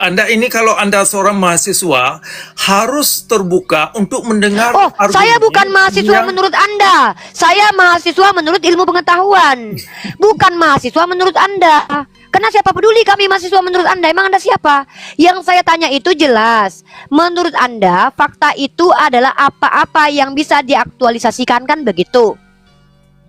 Anda ini kalau Anda seorang mahasiswa harus terbuka untuk mendengar Oh, saya argumen bukan mahasiswa yang menurut Anda. Saya mahasiswa menurut ilmu pengetahuan. Bukan mahasiswa menurut Anda. Karena siapa peduli kami mahasiswa menurut Anda? Emang Anda siapa? Yang saya tanya itu jelas. Menurut Anda, fakta itu adalah apa-apa yang bisa diaktualisasikan, kan begitu?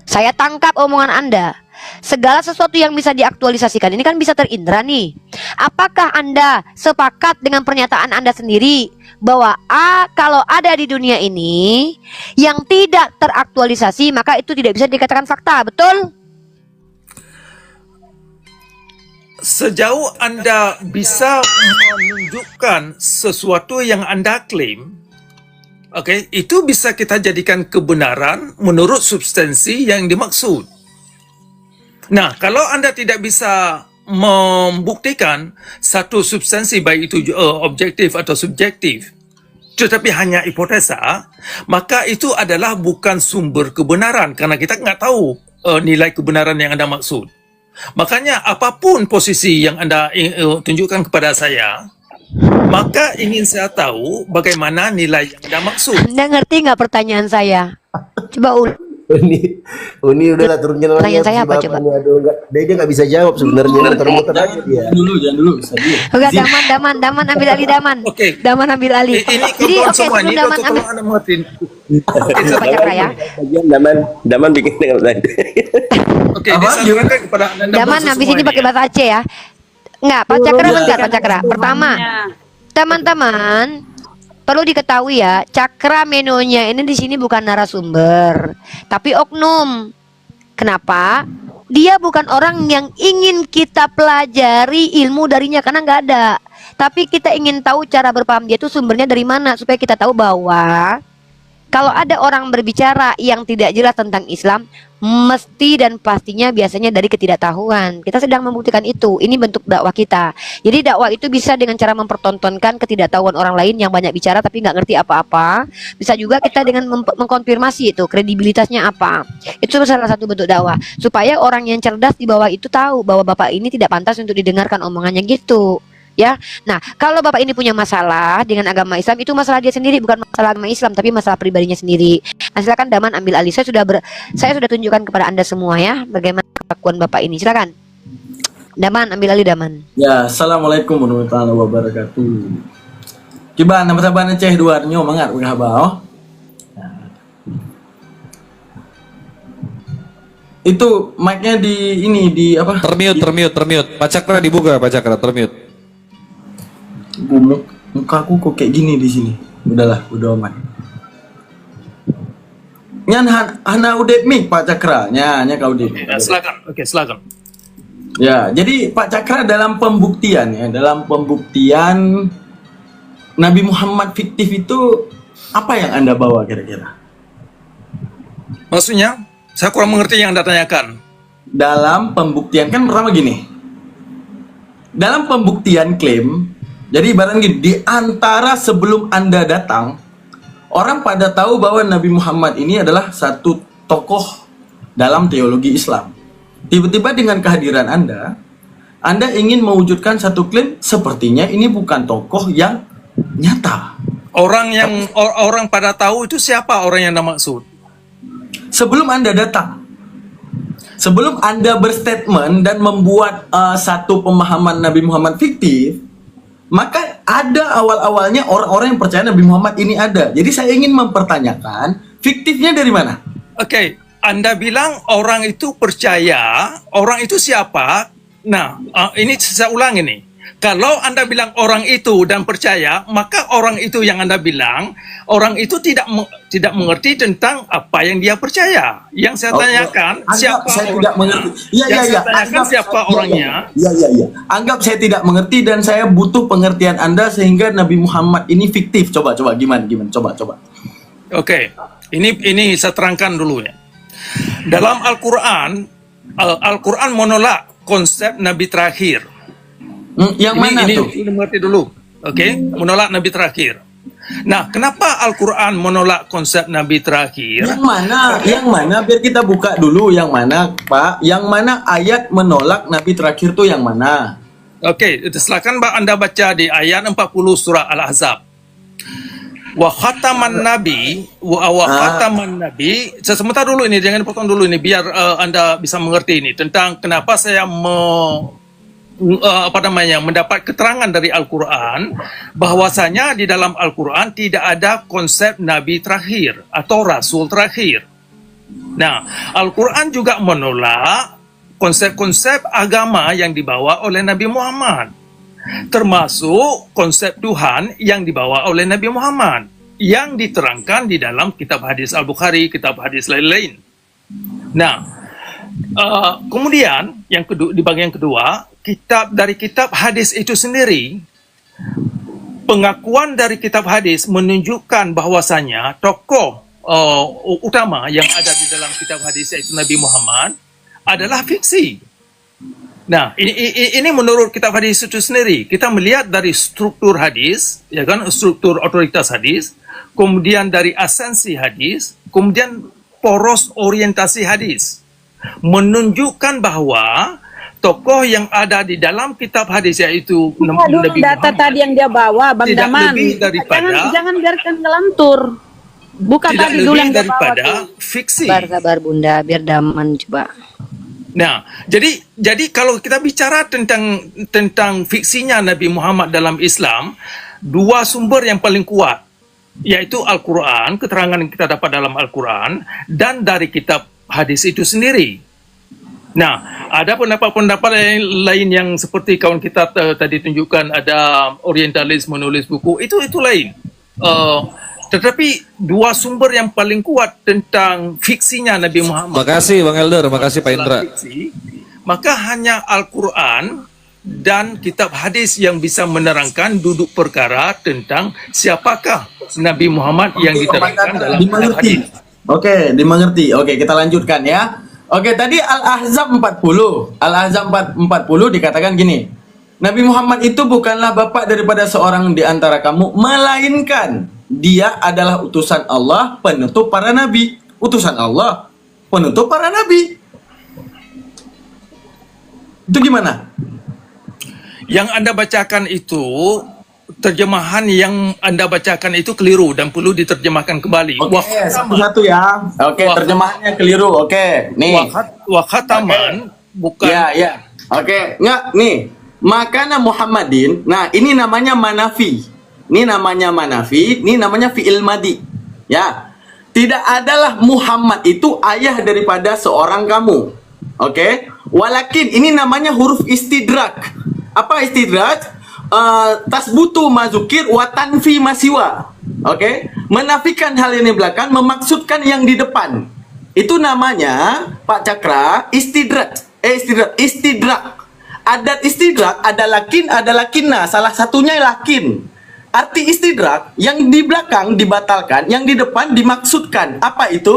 Saya tangkap omongan Anda. Segala sesuatu yang bisa diaktualisasikan ini kan bisa terindra nih. Apakah Anda sepakat dengan pernyataan Anda sendiri bahwa kalau ada di dunia ini yang tidak teraktualisasi, maka itu tidak bisa dikatakan fakta, betul? sejauh Anda bisa menunjukkan sesuatu yang Anda klaim, oke, itu bisa kita jadikan kebenaran menurut substansi yang dimaksud. Nah, kalau Anda tidak bisa membuktikan satu substansi, baik itu objektif atau subjektif, tetapi hanya hipotesa, maka itu adalah bukan sumber kebenaran, karena kita nggak tahu nilai kebenaran yang Anda maksud. Makanya apapun posisi yang Anda tunjukkan kepada saya, maka ingin saya tahu bagaimana nilai yang Anda maksud. Anda ngerti nggak pertanyaan saya? Coba Uni udahlah turunin orangnya. Pertanyaan saya apa coba? Aduh, dia nggak bisa jawab sebenarnya. Muter-muter aja dia. Jangan dulu, bisa dia. Enggak, Daman ambil alih, Daman. Oke. Daman ambil alih. Ini Jadi kawan oke, semua, sebelum ini Daman tolong ambil Anda mengerti. Pak Cakra ya. Bagian Daman bikin dengan tadi. Oke, disampaikan kepada Anda Daman semua habis ini ini, pakai ya. bahasa Aceh ya. Enggak, Pak Cakra bentar, Pak Cakra. Pertama, teman-teman perlu diketahui ya, Cakra Menonya ini di sini bukan narasumber, tapi oknum. Kenapa? Dia bukan orang yang ingin kita pelajari ilmu darinya, karena nggak ada. Tapi kita ingin tahu cara berpaham dia itu sumbernya dari mana, supaya kita tahu bahwa kalau ada orang berbicara yang tidak jelas tentang Islam, mesti dan pastinya biasanya dari ketidaktahuan. Kita sedang membuktikan itu. Ini bentuk dakwah kita. Jadi dakwah itu bisa dengan cara mempertontonkan ketidaktahuan orang lain yang banyak bicara tapi nggak ngerti apa-apa. Bisa juga kita dengan mengkonfirmasi itu kredibilitasnya apa. Itu salah satu bentuk dakwah. Supaya orang yang cerdas di bawah itu tahu bahwa bapak ini tidak pantas untuk didengarkan omongannya gitu. Ya, nah kalau bapak ini punya masalah dengan agama Islam, itu masalah dia sendiri, bukan masalah agama Islam, tapi masalah pribadinya sendiri. Nah, silakan Daman ambil alih. Saya sudah tunjukkan kepada Anda semua ya bagaimana kelakuan bapak ini. Silakan Daman ambil alih, Daman. Ya, assalamualaikum warahmatullahi wabarakatuh. Coba nama Aceh duarnyo mangat berhabao. Itu mic-nya di apa? Termute. Pak Cakra dibuka, Pak Cakra termute. Muka aku kok kayak gini di sini. Udah aman. Nyan hana udah mic Pak Cakra. Nya kau di. Ya, silakan. Oke, silakan. Ya, jadi Pak Cakra dalam pembuktian Nabi Muhammad fiktif itu apa yang Anda bawa kira-kira? Maksudnya, saya kurang mengerti yang Anda tanyakan. Dalam pembuktian kan pertama gini. Dalam pembuktian klaim, jadi ibaratnya gini, di antara sebelum Anda datang, orang pada tahu bahwa Nabi Muhammad ini adalah satu tokoh dalam teologi Islam. Tiba-tiba dengan kehadiran Anda ingin mewujudkan satu klaim sepertinya ini bukan tokoh yang nyata. Orang pada tahu itu siapa orang yang Anda maksud? Sebelum Anda datang, sebelum Anda berstatement dan membuat satu pemahaman Nabi Muhammad fiktif, maka ada awal-awalnya orang-orang yang percaya Nabi Muhammad ini ada. Jadi saya ingin mempertanyakan, fiktifnya dari mana? Oke, Anda bilang orang itu percaya, orang itu siapa? Nah, ini saya ulang ini. Kalau Anda bilang orang itu dan percaya, maka orang itu yang Anda bilang, orang itu tidak mengerti tentang apa yang dia percaya. Yang saya tanyakan, siapa saya orangnya? tidak mengerti. Saya tanyakan siapa orangnya? Iya. Anggap saya tidak mengerti dan saya butuh pengertian Anda sehingga Nabi Muhammad ini fiktif. Coba gimana? Coba. Oke, ini saya terangkan dulu ya. Dalam Al-Quran menolak konsep Nabi terakhir. Yang mana tuh? Ini mengerti dulu, oke? Menolak Nabi terakhir. Nah, kenapa Al-Quran menolak konsep Nabi terakhir? Yang mana? Biar kita buka dulu yang mana, Pak. Yang mana ayat menolak Nabi terakhir tuh yang mana? Oke, silakan Anda baca di ayat 40 surah Al-Ahzab. Wa khataman nabi sebentar dulu ini, jangan potong dulu ini biar Anda bisa mengerti ini tentang kenapa saya mendapat keterangan dari Al-Qur'an bahwasanya di dalam Al-Qur'an tidak ada konsep nabi terakhir atau rasul terakhir. Nah, Al-Qur'an juga menolak konsep-konsep agama yang dibawa oleh Nabi Muhammad, termasuk konsep Tuhan yang dibawa oleh Nabi Muhammad yang diterangkan di dalam kitab hadis Al-Bukhari, kitab hadis lain-lain. Nah, kemudian yang kedua, di bagian kedua, dari kitab hadis itu sendiri, pengakuan dari kitab hadis menunjukkan bahwasanya tokoh utama yang ada di dalam kitab hadis yaitu Nabi Muhammad adalah fiksi. Nah, ini menurut kitab hadis itu sendiri. Kita melihat dari struktur hadis, ya kan, struktur otoritas hadis, kemudian dari esensi hadis, kemudian poros orientasi hadis, menunjukkan bahwa tokoh yang ada di dalam kitab hadis yaitu Nabi data Muhammad tadi yang dia bawa, Bang tidak Daman. lebih daripada Jangan biarkan ngelantur. Buka tidak tadi dulu lebih yang dia bawa daripada tuh. fiksi. Sabar Bunda, biar Daman coba. Nah, jadi kalau kita bicara tentang fiksinya Nabi Muhammad dalam Islam, dua sumber yang paling kuat yaitu Al-Qur'an, keterangan yang kita dapat dalam Al-Qur'an, dan dari kitab hadis itu sendiri. Nah, ada pendapat-pendapat lain yang seperti kawan kita tadi tunjukkan, ada orientalis menulis buku, itu lain. Tetapi dua sumber yang paling kuat tentang fiksinya Nabi Muhammad. Makasih Bang Elder, makasih Pak Indra. Maka hanya Al-Quran dan kitab hadis yang bisa menerangkan duduk perkara tentang siapakah Nabi Muhammad yang diterangkan dalam kitab hadis. Oke, dimengerti. Oke, kita lanjutkan ya. Oke, tadi Al-Ahzab 40. Al-Ahzab 40 dikatakan gini. Nabi Muhammad itu bukanlah bapak daripada seorang di antara kamu, melainkan dia adalah utusan Allah, penutup para nabi. Utusan Allah, penutup para nabi. Itu gimana? Yang Anda bacakan itu, terjemahan yang Anda bacakan itu keliru dan perlu diterjemahkan kembali. Oke, satu-satu ya. Oke, terjemahannya keliru. Oke, nih. Wa khataman bukan. Ya. Oke, nggak nih. Makana Muhammadin. Nah, ini namanya manafi. Ini namanya manafi, ini namanya fi'il madi. Ya. Tidak adalah Muhammad itu ayah daripada seorang kamu. Oke? Walakin ini namanya huruf istidrak. Apa istidrak? Tasbutu mazukir wa tanfi masiwa. Oke? Menafikan hal yang di belakang, memaksudkan yang di depan. Itu namanya Pak Cakra istidrak. Istidrak. Adat istidrak ada lakin, ada lakinna. Salah satunya lakin. Arti istidrak yang di belakang dibatalkan, yang di depan dimaksudkan. Apa itu?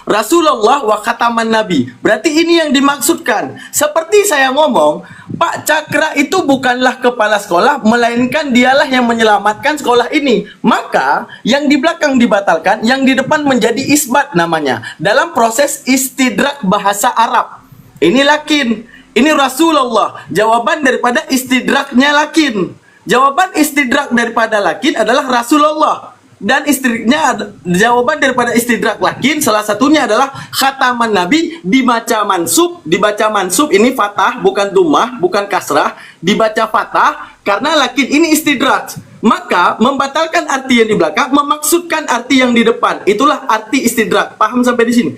Rasulullah wa khataman nabi. Berarti ini yang dimaksudkan. Seperti saya ngomong, Pak Cakra itu bukanlah kepala sekolah, melainkan dialah yang menyelamatkan sekolah ini. Maka yang di belakang dibatalkan, yang di depan menjadi isbat namanya. Dalam proses istidrak bahasa Arab. Ini lakin. Ini Rasulullah. Jawaban daripada istidraknya lakin. Jawaban istidrak daripada lakin adalah Rasulullah. Dan istriknya, jawaban daripada istidrak lakin salah satunya adalah khataman nabi, dibaca mansub ini fatah, bukan dumah, bukan kasrah, dibaca fatah karena lakin ini istidrak. Maka membatalkan arti yang di belakang, memaksudkan arti yang di depan. Itulah arti istidrak. Paham sampai di sini?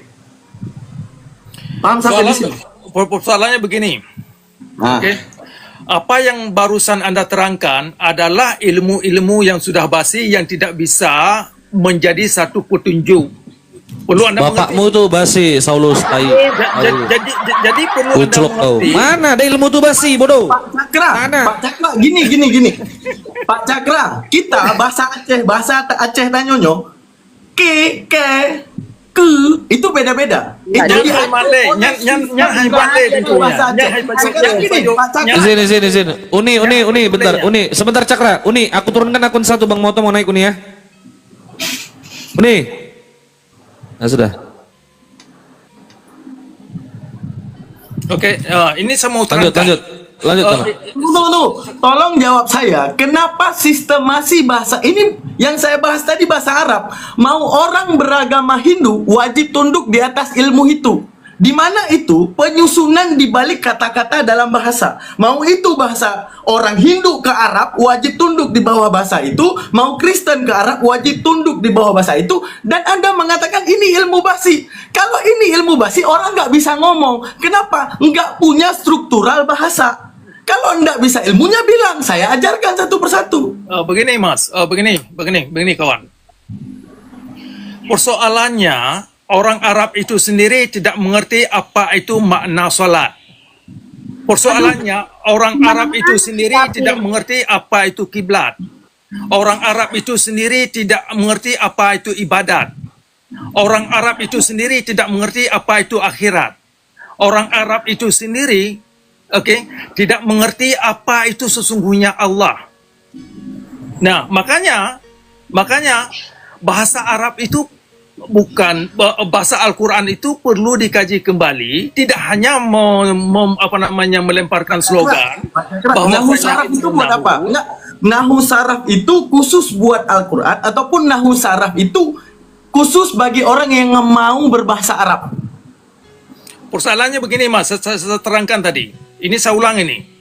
Paham sampai di sini? Persoalannya begini. Nah. Oke. Apa yang barusan Anda terangkan adalah ilmu-ilmu yang sudah basi yang tidak bisa menjadi satu petunjuk. Perlu Anda Bapakmu tuh basi, Saulus tai. Jadi perlu Anda Uclok kau. mengerti. Mana ada ilmu tuh basi, bodoh? Pak Cakra, Mana? Pak Cakra, gini. Pak Cakra, kita bahasa Aceh Tanyonyo, ke, itu beda-beda. Itu Nyang hai male, nyang hai male itu bahasa Aceh. Sekarang gini, Pak Cakra. Di sini. Uni, bentar. Uni, sebentar Cakra. Uni, aku turunkan akun satu Bang Moto mau naik Uni ya. Uni. Nah, sudah. Oke, ini saya mau terangkan. Lanjut. Lanjut, Bang. Tunggu. Tolong jawab saya, kenapa sistemasi bahasa ini yang saya bahas tadi bahasa Arab? Mau orang beragama Hindu wajib tunduk di atas ilmu itu. Di mana itu penyusunan di balik kata-kata dalam bahasa. Mau itu bahasa orang Hindu ke Arab wajib tunduk di bawah bahasa itu, mau Kristen ke Arab wajib tunduk di bawah bahasa itu, dan Anda mengatakan ini ilmu basi. Kalau ini ilmu basi, orang nggak bisa ngomong. Kenapa? Nggak punya struktural bahasa. Kalau nggak bisa ilmunya, bilang saya ajarkan satu persatu. Begini Mas, begini kawan. Persoalannya orang Arab itu sendiri tidak mengerti apa itu makna salat. Persoalannya orang Arab itu sendiri tidak mengerti apa itu kiblat. Orang Arab itu sendiri tidak mengerti apa itu ibadat. Orang Arab itu sendiri tidak mengerti apa itu akhirat. Orang Arab itu sendiri tidak mengerti apa itu sesungguhnya Allah. Nah, makanya bahasa Arab itu bahasa Al-Quran itu perlu dikaji kembali, tidak hanya melemparkan slogan bahwa Nahu saraf itu buat apa? Nahu saraf itu khusus buat Al-Quran ataupun nahu saraf itu khusus bagi orang yang mau berbahasa Arab? Persoalannya begini Mas, saya terangkan tadi. Ini saya ulang ini.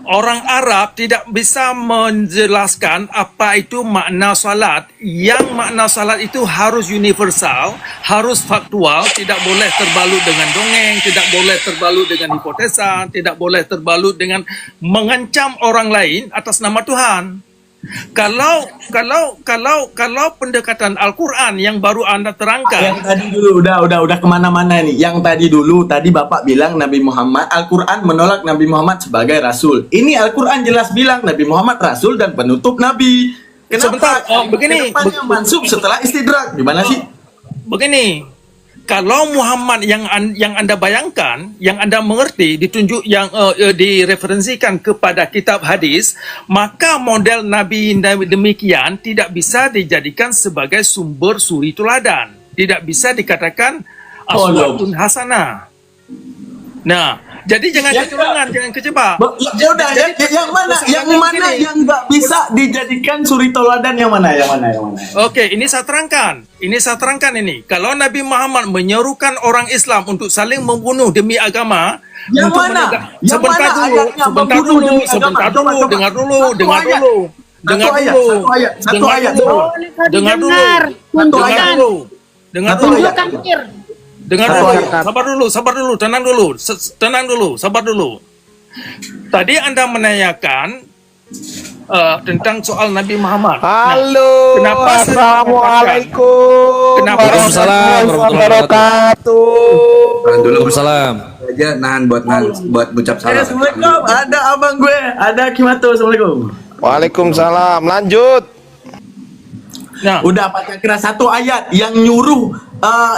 Orang Arab tidak bisa menjelaskan apa itu makna salat. Yang makna salat itu harus universal, harus faktual, tidak boleh terbalut dengan dongeng, tidak boleh terbalut dengan hipotesa, tidak boleh terbalut dengan mengancam orang lain atas nama Tuhan. Kalau pendekatan Al-Quran yang baru Anda terangkan, Yang tadi dulu udah kemana-mana nih. Yang tadi Bapak bilang Nabi Muhammad, Al-Quran menolak Nabi Muhammad sebagai Rasul. Ini Al-Quran jelas bilang Nabi Muhammad Rasul dan penutup Nabi. Sebentar, begini. Kenapa mansub setelah istidrak? Gimana sih? Begini, kalau Muhammad yang Anda bayangkan, yang Anda mengerti, ditunjuk yang direferensikan kepada kitab hadis, maka model Nabi demikian tidak bisa dijadikan sebagai sumber suri teladan. Tidak bisa dikatakan aswatun hasanah. Nah, jadi jangan kecurangan, jangan kejebak. Ya udah, yang mana yang nggak bisa dijadikan suri teladan, yang mana? Oke, ini saya terangkan. Ini. Kalau Nabi Muhammad menyerukan orang Islam untuk saling membunuh demi agama, Yang untuk mana? sebentar dulu, dengar dulu. Sabar dulu, tenang dulu, sabar dulu. Tadi Anda menanyakan tentang soal Nabi Muhammad. Halo, Kenapa assalamualaikum. Waalaikumsalam warahmatullahi wabarakatuh. Waalaikumsalam. Aja nahan buat ucap salam. Assalamualaikum, ada abang gue, ada Kimato. Assalamualaikum. Waalaikumsalam. Lanjut. Nah, Udah Pak Cakra, satu ayat yang nyuruh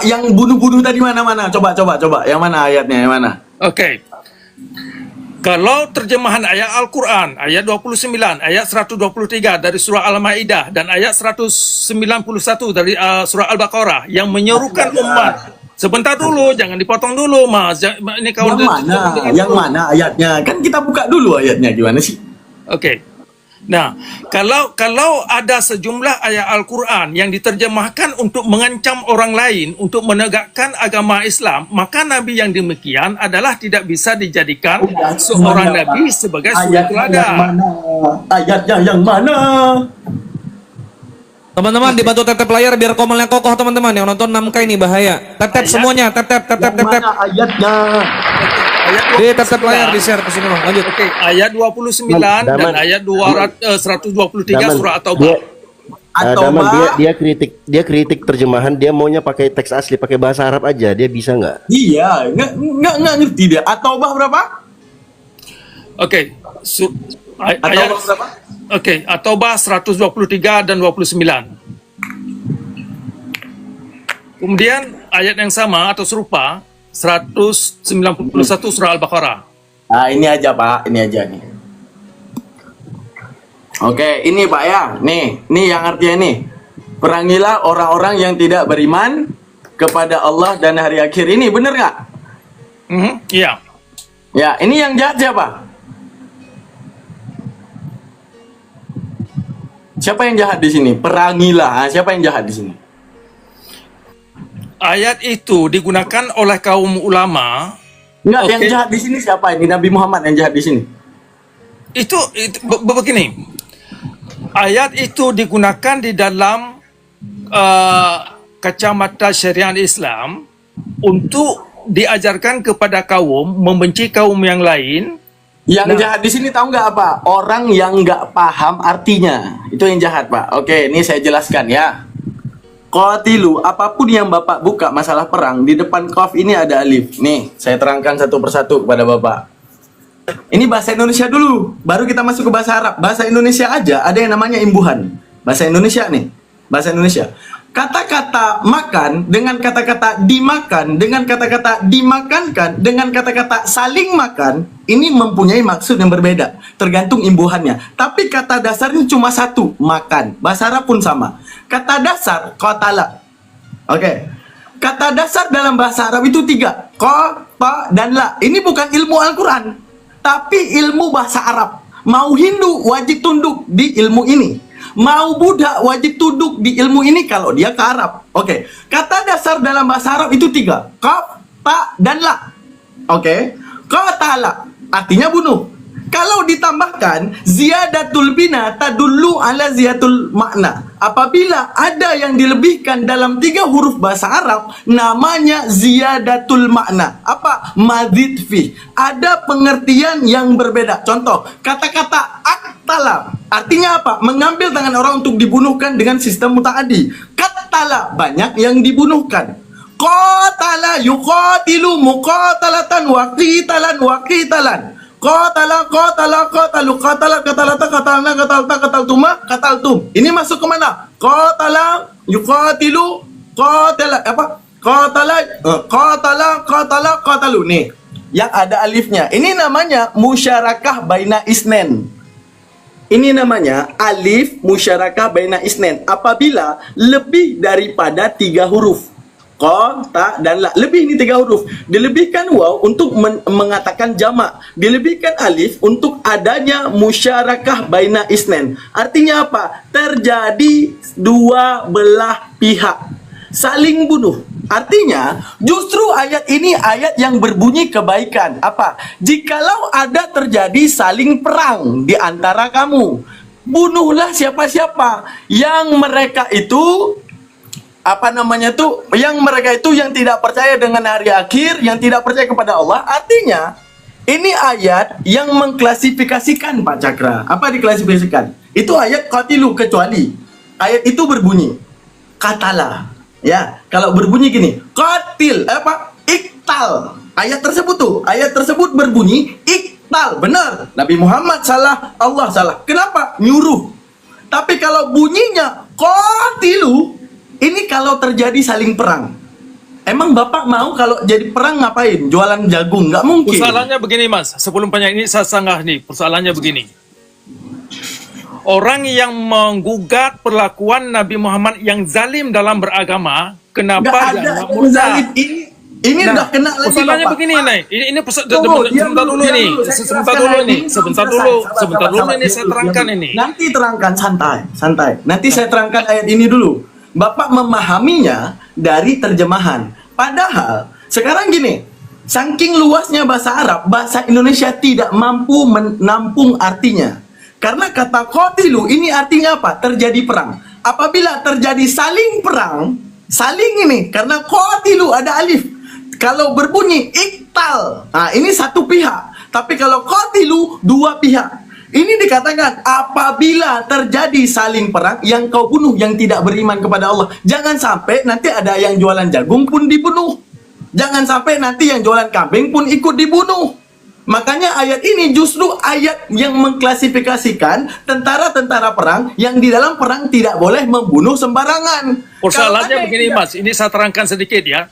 yang bunuh-bunuh tadi mana? Coba. Yang mana ayatnya? Yang mana? oke. Kalau terjemahan ayat Al-Quran, ayat 29, ayat 123 dari surah Al-Ma'idah, dan ayat 191 dari surah Al-Baqarah yang menyerukan umat. Sebentar dulu, jangan dipotong dulu, Mas. Ini kawan Yang mana ayatnya? Kan kita buka dulu ayatnya, gimana sih? Oke. Nah, kalau ada sejumlah ayat Al-Quran yang diterjemahkan untuk mengancam orang lain, untuk menegakkan agama Islam, maka Nabi yang demikian adalah tidak bisa dijadikan seorang Nabi sebagai suri teladan. Ayatnya yang mana? Teman-teman dibantu tap layar biar komelnya kokoh teman-teman. Yang nonton 4K ini bahaya. Tap semuanya, tap. Mana ayatnya? Di tap layar di share ke sini Bang. Lanjut. Oke, ayat 29 dan ayat 123 surah At-Taubah. Daman dia kritik terjemahan, dia maunya pakai teks asli, pakai bahasa Arab aja. Dia bisa nggak? Iya, nggak ngerti dia. At-Taubah berapa? Oke, At-Taubah ayat berapa? Oke, At-Taubah 123 dan 29. Kemudian ayat yang sama atau serupa 191 surah Al-Baqarah. Nah, ini aja Pak, ini aja nih. Oke, ini Pak ya. Nih yang artinya nih. Perangilah orang-orang yang tidak beriman kepada Allah dan hari akhir. Ini bener nggak? Iya. Ya, ini yang jahat siapa? Siapa yang jahat di sini? Perangilah. Siapa yang jahat di sini? Ayat itu digunakan oleh kaum ulama. Enggak, Oke. yang jahat di sini siapa? Ini Nabi Muhammad yang jahat di sini. Itu begini. Ayat itu digunakan di dalam kacamata syariat Islam untuk diajarkan kepada kaum membenci kaum yang lain. Yang jahat di sini tahu nggak apa? Orang yang nggak paham artinya. Itu yang jahat, Pak. Oke, ini saya jelaskan ya. Qatilu, apapun yang Bapak buka masalah perang, di depan qaf ini ada alif. Nih, saya terangkan satu persatu kepada Bapak. Ini bahasa Indonesia dulu, baru kita masuk ke bahasa Arab. Bahasa Indonesia aja ada yang namanya imbuhan. Bahasa Indonesia nih, bahasa Indonesia. Kata-kata makan dengan kata-kata dimakan, dengan kata-kata dimakankan, dengan kata-kata saling makan, ini mempunyai maksud yang berbeda, tergantung imbuhannya. Tapi kata dasarnya cuma satu, makan. Bahasa Arab pun sama. Kata dasar, qatala. Oke. Kata dasar dalam bahasa Arab itu 3. Ko, ta, dan la. Ini bukan ilmu Al-Quran, tapi ilmu bahasa Arab. Mau Hindu wajib tunduk di ilmu ini. Mau Buddha wajib tunduk di ilmu ini kalau dia ke Arab. Oke. Kata dasar dalam bahasa Arab itu 3. Ko, ta, dan la. Oke. Qatala artinya bunuh. Kalau ditambahkan ziyadatul bina tadullu ala ziyatul makna. Apabila ada yang dilebihkan dalam 3 huruf bahasa Arab, namanya ziyadatul makna. Apa? Mazid fi. Ada pengertian yang berbeda. Contoh, kata-kata aktala artinya apa? Mengambil tangan orang untuk dibunuhkan dengan sistem mutaaddi. Qattala, banyak yang dibunuhkan. Qatala yuqatilu muqatalatan wa qitalan wa qitalan. Qatala qatalu qatalata qataltuma qataltum. Ini masuk ke mana? Qatala yuqatilu qatala apa? Qatala qatalu. Nih, yang ada alifnya. Ini namanya musyarakah baina isnen. Ini namanya alif musyarakah baina isnen. Apabila lebih daripada 3 huruf. Ko, ta, dan la. Lebih ini 3 huruf. Dilebihkan waw untuk mengatakan jamak. Dilebihkan alif untuk adanya musyarakah baina isnen. Artinya apa? Terjadi 2 belah pihak saling bunuh. Artinya justru ayat ini ayat yang berbunyi kebaikan. Apa? Jikalau ada terjadi saling perang di antara kamu, bunuhlah siapa-siapa yang mereka itu yang mereka itu yang tidak percaya dengan hari akhir, yang tidak percaya kepada Allah. Artinya ini ayat yang mengklasifikasikan, Pak Cakra. Apa diklasifikasikan? Itu ayat qatilu, kecuali ayat itu berbunyi katala. Ya, kalau berbunyi gini, qatil iktal. Ayat tersebut berbunyi iktal. Benar. Nabi Muhammad salah, Allah salah. Kenapa? Nyuruh. Tapi kalau bunyinya qatilu, ini kalau terjadi saling perang. Emang Bapak mau kalau jadi perang ngapain? Jualan jagung? Nggak mungkin. Persoalannya begini, Mas. Sebelum panjang ini saya sanggah nih. Persoalannya begini. Orang yang menggugat perlakuan Nabi Muhammad yang zalim dalam beragama, Nggak kenapa ada dia yang murtad? zalim. Ini udah kena lagi, Persoalannya Bapak. begini, nih. Ini Tunggu, diam sebentar dulu diam ini. Saya Sebentar jelaskan dulu ayat ini. ini belum Sebentar selesai. dulu. Sabar, Sebentar sabar, dulu sabar. ini saya terangkan ini. Nanti terangkan, santai. Nanti saya terangkan ayat ini dulu. Bapak memahaminya dari terjemahan. Padahal sekarang gini, saking luasnya bahasa Arab, bahasa Indonesia tidak mampu menampung artinya. Karena kata qatilu ini artinya apa? Terjadi perang. Apabila terjadi saling perang, saling ini karena qatilu ada alif. Kalau berbunyi iktal, nah ini satu pihak. Tapi kalau qatilu 2 pihak. Ini dikatakan apabila terjadi saling perang, yang kau bunuh yang tidak beriman kepada Allah. Jangan sampai nanti ada yang jualan jagung pun dibunuh. Jangan sampai nanti yang jualan kambing pun ikut dibunuh. Makanya ayat ini justru ayat yang mengklasifikasikan tentara-tentara perang yang di dalam perang tidak boleh membunuh sembarangan. Persoalannya begini, Mas. Ini saya terangkan sedikit ya.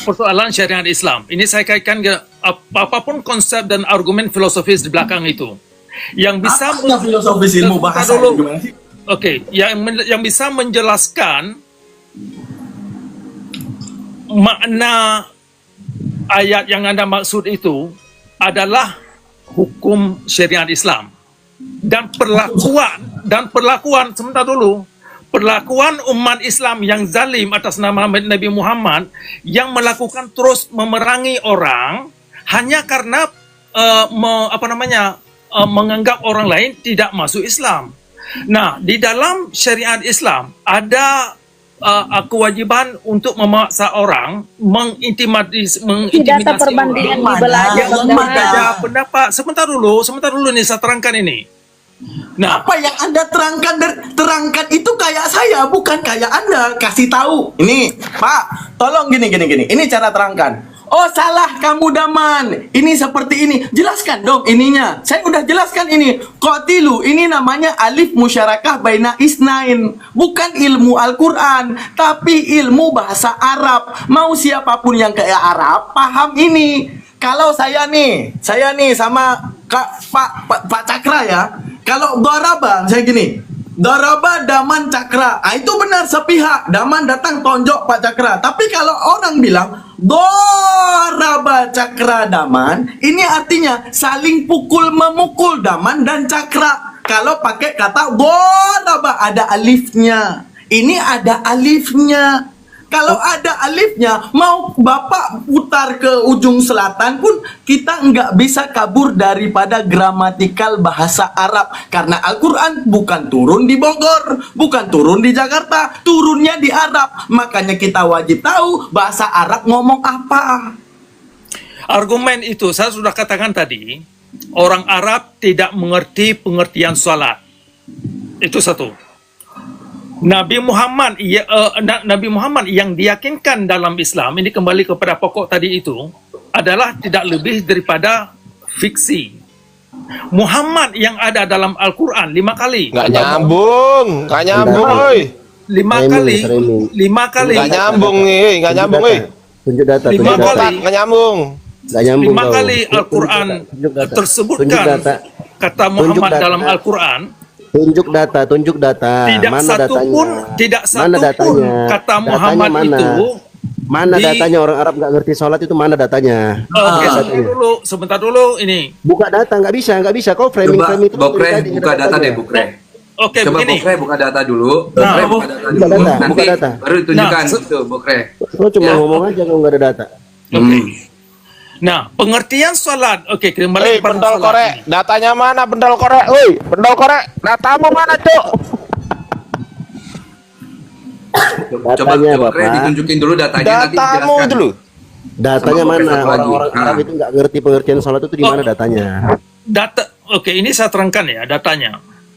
Persoalan syariat Islam. Ini saya kaitkan ke apapun konsep dan argumen filosofis di belakang itu. Yang bisa filosofis ilmu bahasa dulu. gimana sih? Oke, yang bisa menjelaskan makna ayat yang Anda maksud itu adalah hukum syariat Islam. dan perlakuan sebentar dulu. Perlakuan umat Islam yang zalim atas nama Nabi Muhammad yang melakukan terus memerangi orang hanya karena menganggap orang lain tidak masuk Islam. Nah, di dalam syariat Islam ada kewajiban untuk memaksa orang mengintimidasi perbandingan orang di belajar yang berbeda pendapat. Sebentar dulu nih saya terangkan ini. Nah, Apa yang Anda terangkan itu kayak saya, bukan kayak Anda. Kasih tahu. Ini, Pak, tolong gini. Ini cara terangkan. Oh, salah kamu Daman. Ini seperti ini. Jelaskan dong ininya. Saya udah jelaskan ini. Qatilu, ini namanya alif musyarakah baina isnain. Bukan ilmu Al-Quran, tapi ilmu bahasa Arab. Mau siapapun yang kayak Arab, paham ini. Kalau saya nih sama Pak Cakra ya. Kalau Daraba, saya gini. Daraba Daman Cakra. Itu benar sepihak. Daman datang tonjok Pak Cakra. Tapi kalau orang bilang Daraba Cakra Daman, ini artinya saling pukul memukul Daman dan Cakra. Kalau pakai kata Daraba ada alifnya. Ini ada alifnya. Kalau ada alifnya, mau Bapak putar ke ujung selatan pun kita nggak bisa kabur daripada gramatikal bahasa Arab. Karena Al-Quran bukan turun di Bogor, bukan turun di Jakarta, turunnya di Arab. Makanya kita wajib tahu bahasa Arab ngomong apa. argumen itu saya sudah katakan tadi, orang Arab tidak mengerti pengertian salat. Itu satu. Nabi Muhammad yang diyakinkan dalam Islam, ini kembali kepada pokok tadi itu, adalah tidak lebih daripada fiksi. Muhammad yang ada dalam Al-Quran 5 kali. Nggak nyambung, oi. 5 kali. Nggak nyambung nih, nggak nyambung nih. Tunjuk data. 5 kali. Nggak nyambung. Nggak nyambung 5 kau. kali Al-Quran Tunjuk data. tersebutkan kata Muhammad dalam Al-Quran. Tunjuk data. Tidak Mana satu datanya? pun, tidak Mana satu pun datanya? kata Datanya Muhammad mana? itu. Mana datanya orang Arab nggak ngerti sholat itu mana datanya? Oke, Datanya. sebentar dulu ini. Buka data nggak bisa. Kau framing Coba itu. Bokre dari tadi, buka nggak ada data deh datanya. Bokre. Oke, Coba begini. Bokre buka data dulu. Bokre Nah, buka data buka dulu. data, Nanti buka data. baru tunjukkan Nah, itu Bokre. Kau cuma Ya. ngomong aja kalau nggak ada data. Oke. Nah, pengertian salat. Oke, kembali kepada Pendol salat korek, ini. datanya mana pendol korek? Pendol korek, datamu mana, Cuk? Coba Datanya, Bokre Bapak. ditunjukin dulu datanya nanti Datamu dijelaskan. itu loh. Datanya Sama mana? satu lagi. Orang-orang Arab Ah. itu nggak ngerti pengertian sholat itu di mana datanya? Data. Oke, ini saya terangkan ya datanya.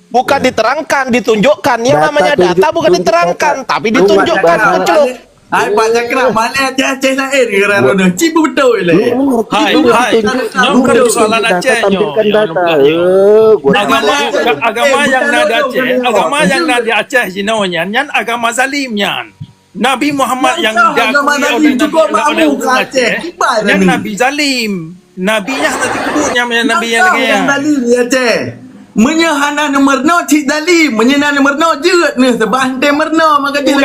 Bukan diterangkan, ditunjukkan. Yang Data, namanya data tunjuk- bukan tunjuk diterangkan, data. tapi Tunjuk ditunjukkan, data. Cuk. Hai Pak Cakra, mana Aceh lain kerana dah. Cipu betul le. Hai, nyong Lu kan ngerti soalan data, Aceh tampilkan nyong. data. Gua Agama yang nada Aceh, agama yang nada Aceh jinaunya, nyan agama zalim nyan. Nabi Muhammad yang Agama diakui zalim juga oleh makmum orang Aceh. Aceh, Gimana nyan ni? Nabi zalim. Nabinya nanti kedutnya Nabi yang Tahu yang lagi. dalim ni Aceh. Menyahana merno cik dalim, menyana merno jeut ni sebab ante merno maka dia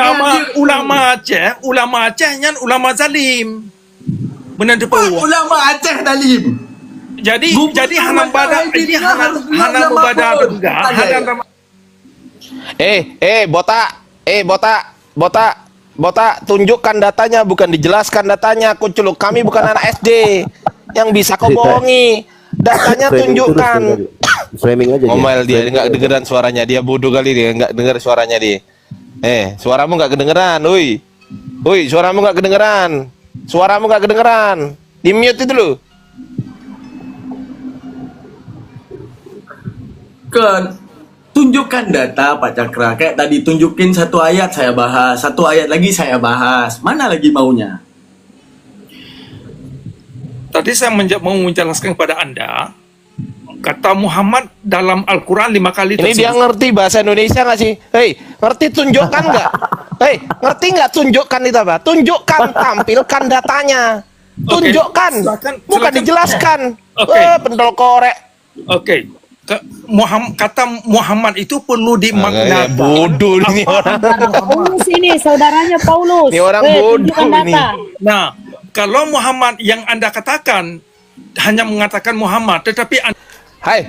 Ulama Aceh nyan ulama zalim. Benar tu ulama Aceh dalim. Jadi Bukan Hanam Badak masalah ini ini, harus Hanam ulama Badak pun. juga. Ada. Botak, tunjukkan datanya, bukan dijelaskan datanya. Kuculuk, kami bukan anak SD yang bisa kau bohongi. Datanya tunjukkan. Framing aja. Ngomel dia nggak dengeran suaranya, dia bodoh kali dia nggak dengar suaranya dia. Suaramu nggak kedengeran, woi, suaramu nggak kedengeran, di mute itu loh. Tunjukkan data Pak Cakra. Kayak tadi tunjukin satu ayat saya bahas, satu ayat lagi saya bahas. Mana lagi maunya? Tadi saya mau menjelaskan kepada Anda, kata Muhammad dalam Al-Quran 5 kali Ini dia ngerti bahasa Indonesia nggak sih? Hei, ngerti tunjukkan nggak? Hei, ngerti nggak tunjukkan itu apa? Tunjukkan, tampilkan datanya. Tunjukkan, bukan dijelaskan. Oke. Pendol korek. Oke. Kata Muhammad itu perlu dimaknakan. Bodoh ini orang. Paulus ini saudaranya Paulus. Ini orang bodoh tunjukkan ini. data. Nah, kalau Muhammad yang Anda katakan hanya mengatakan Muhammad, tetapi Hai,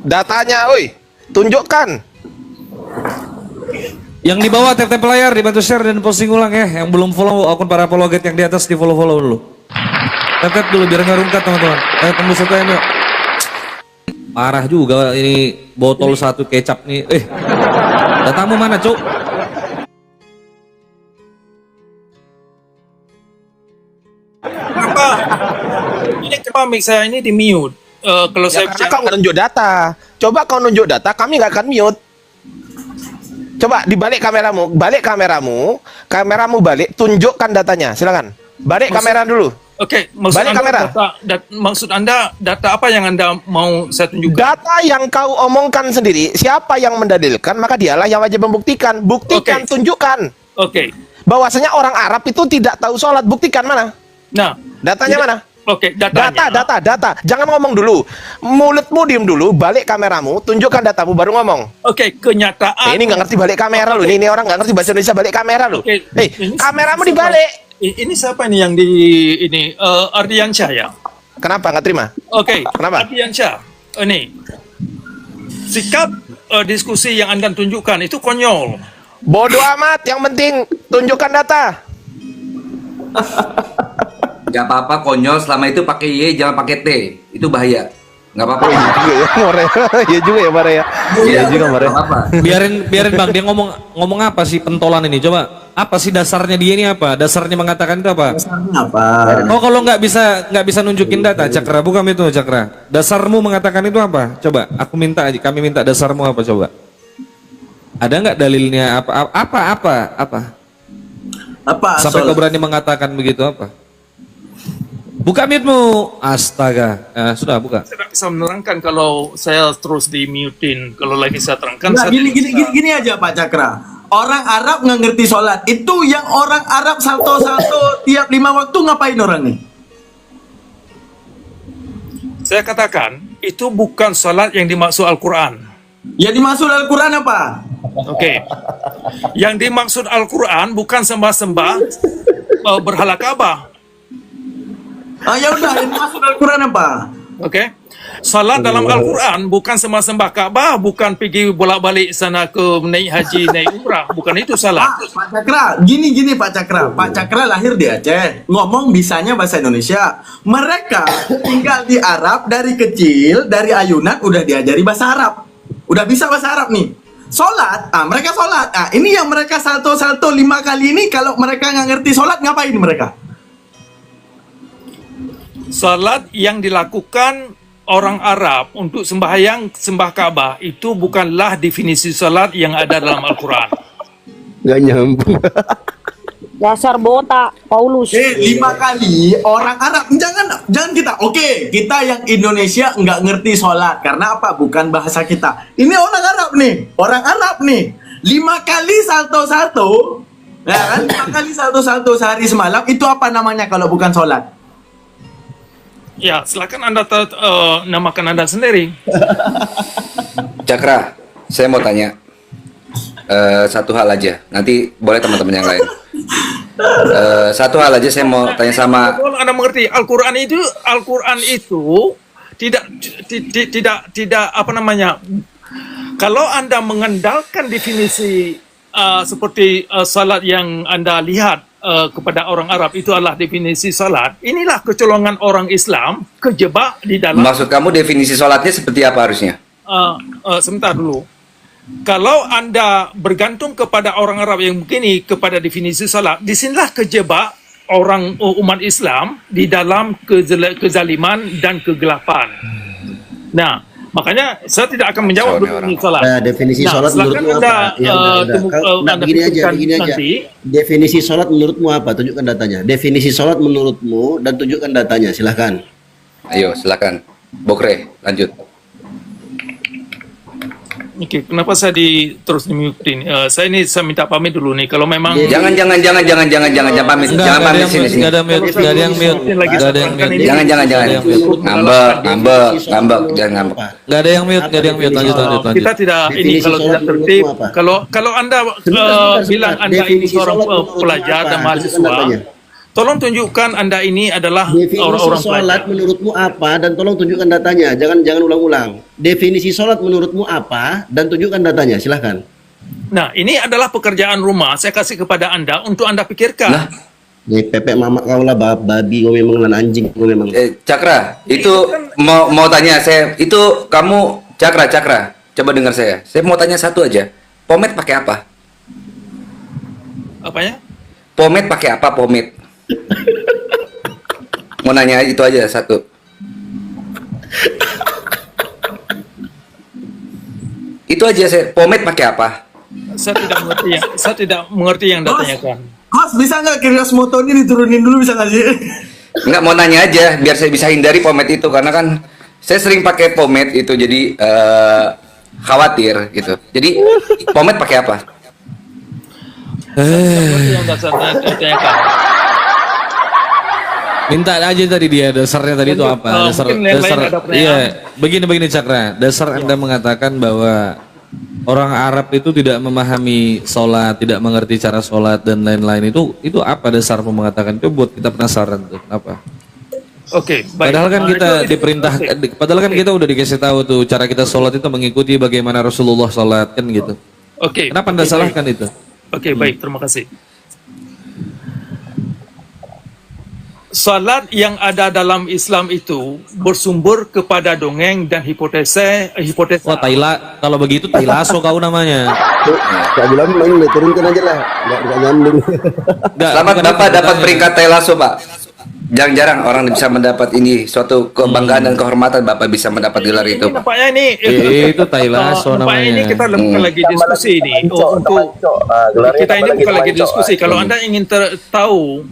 Datanya, oi. Tunjukkan. Yang di bawah tap-tap layar dibantu share dan posting ulang ya. Yang belum follow akun para apologet yang di atas di follow dulu. Tap-tap dulu biar nggak rungkat teman-teman. Ayo tembus satu yuk. Parah juga ini botol satu kecap nih. Datamu mana, Cuk? Kenapa? Ini kenapa mic saya ini di mute? Kalau Ya, saya karena kau nggak nunjuk data. Coba kau nunjuk data, kami nggak akan mute. Coba dibalik kameramu, kameramu balik, tunjukkan datanya, silakan. Balik kamera dulu. Oke, maksud Balik anda kamera. maksud Anda data apa yang Anda mau saya tunjukkan? Data yang kau omongkan sendiri, siapa yang mendalilkan, maka dialah yang wajib membuktikan. Buktikan, Oke. tunjukkan. Oke. Bahwasanya orang Arab itu tidak tahu sholat, buktikan mana? Nah, Datanya mana? oke, datanya. Data. Jangan ngomong dulu. Mulutmu diem dulu, balik kameramu, tunjukkan datamu, baru ngomong. Oke, kenyataan. Ini nggak ngerti balik kamera loh. Ini orang nggak ngerti bahasa Indonesia balik kamera loh. Oke, ini Kameramu siapa? dibalik. Ini siapa ini yang di ini Ardiansyah ya? Kenapa nggak terima? Oke, Kenapa? Ardiansyah. Ini sikap diskusi yang Anda tunjukkan itu konyol. Bodoh amat. Yang penting tunjukkan data. Gak apa-apa konyol selama itu pakai Y jangan pakai T. Itu bahaya. Gak apa-apa. Iya juga ya, More. Iya juga ya, More ya. Iya juga, More. Gak apa-apa. Biarin Bang dia ngomong apa sih pentolan ini? Coba apa sih dasarnya dia ini apa? Dasarnya mengatakan itu apa? Oh kalau nggak bisa nunjukin data, Cakra bukan itu Cakra. Dasarmu mengatakan itu apa? Coba aku minta aja, kami minta dasarmu apa coba? Ada nggak dalilnya apa? Sampai kau berani mengatakan begitu apa? Buka mute-mu. Astaga. Sudah buka. Saya tidak bisa menerangkan kalau saya terus di mutein. Kalau lagi saya terangkan. Nah, saya gini aja Pak Cakra. Orang Arab nggak ngerti sholat. Itu yang orang Arab salto-salto tiap 5 waktu ngapain orang nih? Saya katakan itu bukan salat yang dimaksud Al-Quran. Ya dimaksud Al-Quran apa? Oke. Yang dimaksud Al-Quran bukan sembah-sembah berhala Ka'bah. Ya udah, yang dimaksud Al-Quran apa? Oke. Salat dalam Al-Quran bukan sembah-sembah Ka'bah, bukan pergi bolak-balik sana ke naik haji, naik umrah, bukan itu salat. Pak Cakra, gini Pak Cakra. Pak Cakra lahir di Aceh, ngomong bisanya bahasa Indonesia. Mereka tinggal di Arab dari kecil, dari ayunan udah diajari bahasa Arab. Udah bisa bahasa Arab nih. Sholat, mereka sholat. Ini yang mereka salto-salto 5 kali ini, kalau mereka nggak ngerti sholat, ngapain mereka? Salat yang dilakukan orang Arab untuk sembahyang sembah Ka'bah itu bukanlah definisi salat yang ada dalam Al-Quran. Nggak nyambung. Dasar botak, Paulus. 5 kali orang Arab, jangan kita. Oke, kita yang Indonesia nggak ngerti sholat karena apa? Bukan bahasa kita. Ini orang Arab nih, 5 kali salto-salto, ya kan? 5 kali salto-salto sehari semalam itu apa namanya kalau bukan sholat? Ya, silakan Anda namakan Anda sendiri. Cakra, saya mau tanya satu hal aja. Nanti boleh teman-teman yang lain. Satu hal aja saya mau tanya sama. Kalau Anda mengerti Al-Quran itu tidak apa namanya. Kalau Anda mengandalkan definisi seperti salat yang Anda lihat kepada orang Arab itu adalah definisi salat. Inilah kecolongan orang Islam kejebak di dalam. Maksud kamu definisi sholatnya seperti apa harusnya? Sebentar dulu. Kalau Anda bergantung kepada orang Arab yang begini kepada definisi salat, disinilah kejebak orang umat Islam di dalam kezaliman dan kegelapan. Nah, makanya saya tidak akan menjawab definisi salat. Nah, definisi sholat menurutmu apa? Begini aja. Definisi sholat menurutmu apa? Tunjukkan datanya. Definisi sholat menurutmu dan tunjukkan datanya. Silahkan. Ayo, silakan. Bokre, lanjut. Oke, kenapa saya terus di-mute-in? Saya minta pamit dulu nih. Kalau memang Jangan pamit, jangan pamit sini. Nggak ada yang mute. Jangan. Ngambek, jangan ngambek. Nggak ada yang mute. Lanjut. kita tidak ini Definisi kalau sholat tidak tertib. menurutmu apa? Kalau Anda Sebentar. bilang Anda ini Definisi seorang sholat menurutmu pelajar apa? dan Tunjukkan mahasiswa, datanya. Tolong tunjukkan Anda ini adalah Definisi orang-orang sholat pelajar. menurutmu apa dan tolong tunjukkan datanya. Jangan ulang-ulang. Definisi sholat menurutmu apa dan tunjukkan datanya. Silahkan. Nah, ini adalah pekerjaan rumah. Saya kasih kepada Anda untuk Anda pikirkan. Nah, Nih pepek mama kau lah babi kau memang lan anjing kau memang. Cakra, itu mau tanya saya, itu kamu Cakra, coba dengar saya. Saya mau tanya satu aja. Pomade pakai apa? Apanya? Pomade pakai apa? Pomade. Mau nanya itu aja satu. Itu aja saya. Pomade pakai apa? Saya tidak mengerti yang Anda tanyakan. Mas, bisa nggak Curious Moto ini diturunin dulu, bisa nggak sih? Enggak, mau nanya aja biar saya bisa hindari pomade itu karena kan saya sering pakai pomade itu jadi khawatir gitu. Jadi pomade pakai apa? Yang Anda tanyakan. Minta aja tadi dia dasarnya tadi itu apa? Dasar mungkin yang lain dasar ada pertanyaan. iya, begini Cakra. Dasar Anda mengatakan bahwa orang Arab itu tidak memahami sholat, tidak mengerti cara sholat dan lain-lain itu apa dasarmu mengatakan itu? Buat kita penasaran tuh apa? Oke, baik. Padahal kan kita Itu- diperintah, padahal kan kita udah dikasih tahu tuh cara kita sholat itu mengikuti bagaimana Rasulullah sholat kan gitu. Oke. Kenapa Anda Oke, salahkan itu? Oke, baik, terima kasih. Salat yang ada dalam Islam itu bersumber kepada dongeng dan hipotesa. Wah Taila, kalau begitu Tailaso kau namanya. Kak bilang main turunkan aja lah. Enggak nyambung. Nggak, Selamat bukan Bapak itu dapat ceritanya. peringkat Telaso, Pak. Jarang-jarang orang bisa mendapat ini, suatu kebanggaan dan kehormatan Bapak bisa mendapat gelar itu, Ini Pak. nampaknya ini Itu Tailaso nampaknya ini namanya. kita bukan lagi diskusi ini untuk kita ini bukan lagi diskusi. Kalau Anda ingin tahu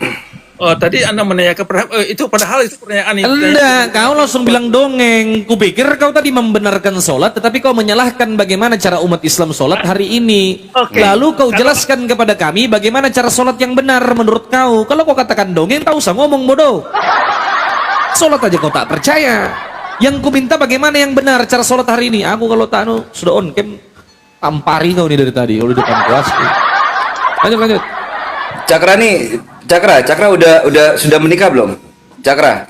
tadi Anda menanyakan itu padahal itu pertanyaan ini. Enggak, kau langsung bilang dongeng. Kupikir kau tadi membenarkan sholat, tetapi kau menyalahkan bagaimana cara umat Islam sholat hari ini. Oke. Lalu kau jelaskan kepada kami bagaimana cara sholat yang benar menurut kau. Kalau kau katakan dongeng, tak usah ngomong bodoh. Sholat aja kau tak percaya. Yang ku minta bagaimana yang benar cara sholat hari ini. Aku kalau tak sudah on cam, tampari kau nih dari tadi. Kalau di depan kelas. Lanjut. Cakra udah sudah menikah belum? Cakra,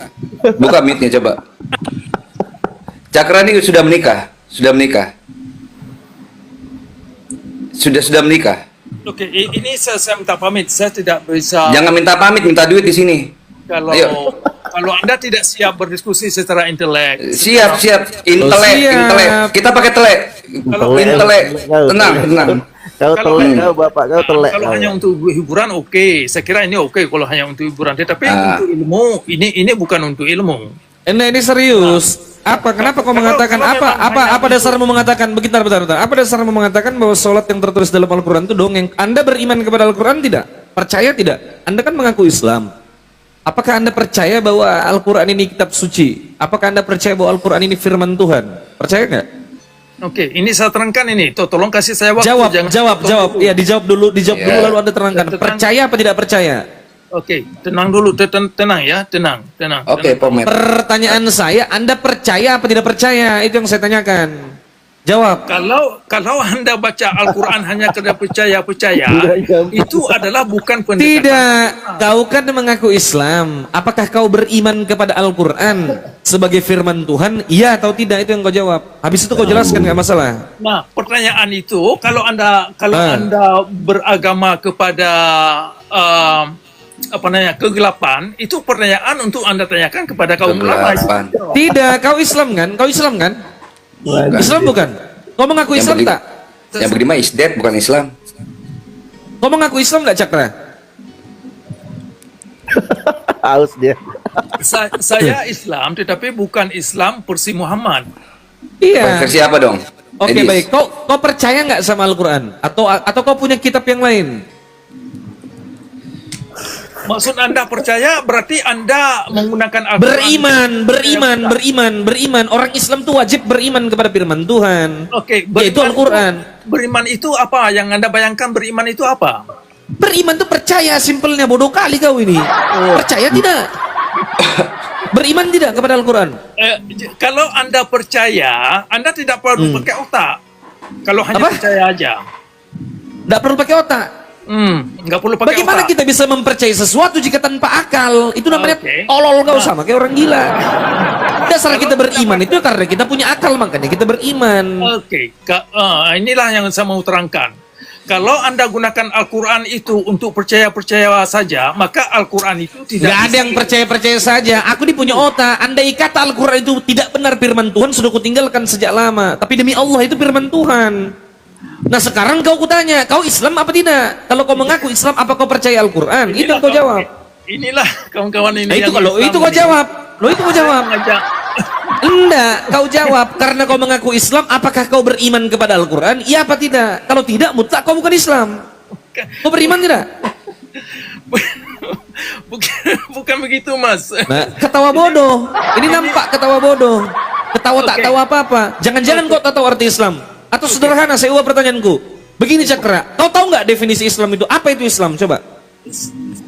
buka mic-nya coba. Cakra ini sudah menikah? Sudah menikah? Sudah menikah? Oke, ini saya minta pamit. Saya tidak bisa. Jangan minta pamit, minta duit di sini. Kalau Ayo. kalau Anda tidak siap berdiskusi secara intelek. Siap. Intelek. Kita pakai telek. Intelek. Tenang. Kau telek kau bapak kau telek. Kalau hanya untuk hiburan oke. Saya kira ini oke kalau hanya untuk hiburan. Tetapi untuk ilmu ini bukan untuk ilmu. Ini serius. Apa? Kenapa kau mengatakan apa dasarmu mengatakan bentar. Apa dasarmu mengatakan bahwa sholat yang tertulis dalam Al-Quran itu dongeng? Anda beriman kepada Al-Quran tidak? Percaya tidak? Anda kan mengaku Islam. Apakah Anda percaya bahwa Al-Quran ini kitab suci? Apakah Anda percaya bahwa Al-Quran ini firman Tuhan? Percaya nggak? Oke, ini saya terangkan ini. Tolong kasih saya waktu. Jawab. Ya, dijawab dulu lalu Anda terangkan. Tenang. Percaya apa tidak percaya? Oke, tenang dulu, tenang ya, tenang. Oke, pomade. Pertanyaan saya, Anda percaya apa tidak percaya? Itu yang saya tanyakan. Jawab. Kalau Anda baca Al-Quran hanya karena percaya, itu adalah bukan pendekatan. Tidak, kau kan mengaku Islam. Apakah kau beriman kepada Al-Quran sebagai firman Tuhan? Iya atau tidak? Itu yang kau jawab. Habis itu kau jelaskan, nggak masalah. Nah, pertanyaan itu kalau Anda beragama kepada kegelapan, itu pertanyaan untuk Anda tanyakan kepada kaum ulama. Kegelapan. Tidak, kau Islam kan? Islam bukan? Kau mengaku Yang Islam beri- tak? Yang beri mah is dead, bukan Islam. Kau mengaku Islam nggak, Cakra? Haus dia. Saya Islam, tetapi bukan Islam versi Muhammad. Iya. Versi apa dong? Oke, Edis. baik. Kau percaya nggak sama Al-Quran? Atau kau punya kitab yang lain? Maksud Anda percaya berarti Anda menggunakan Al-Quran. Beriman. Orang Islam tuh wajib beriman kepada firman Tuhan. Oke, Yaitu Al-Quran. Beriman itu apa? Yang Anda bayangkan beriman itu apa? Beriman tuh percaya, simpelnya. Bodoh kali kau ini. Percaya tidak? Beriman tidak kepada Al-Quran? Kalau Anda percaya, Anda tidak perlu pakai otak. Kalau hanya Apa? percaya aja. Tidak perlu pakai otak. nggak perlu pakai Bagaimana otak. kita bisa mempercayai sesuatu jika tanpa akal? Itu namanya Oke. tolol, nggak usah kayak orang gila. Dasar kita beriman itu karena kita punya akal, makanya kita beriman. Oke, inilah yang saya mau terangkan. Kalau Anda gunakan Al-Quran itu untuk percaya-percaya saja, maka Al-Quran itu tidak Nggak ada yang percaya-percaya saja. Aku ini punya otak. Andai kata Al-Quran itu tidak benar firman Tuhan, sudah kutinggalkan sejak lama. Tapi demi Allah itu firman Tuhan. Nah sekarang kau kutanya, kau Islam apa tidak? Kalau kau mengaku Islam, apa kau percaya Al-Quran? Itu yang kau jawab. Inilah kawan-kawan ini. Nah, itu yang kalau Islam itu kau ini. jawab. Lo itu kau jawab. Ngajak. Enggak, kau jawab karena kau mengaku Islam, apakah kau beriman kepada Al-Quran? Iya apa tidak? Kalau tidak, mutlak kau bukan Islam. Kau beriman tidak? Bukan begitu, Mas. Nah, ketawa bodoh. Ini nampak ketawa bodoh. Ketawa tak Oke. tahu apa-apa. Jangan-jangan kau tak tahu arti Islam. Atau sederhana, saya ubah pertanyaanku. Begini Cakra, kau tahu nggak definisi Islam itu? Apa itu Islam? Coba.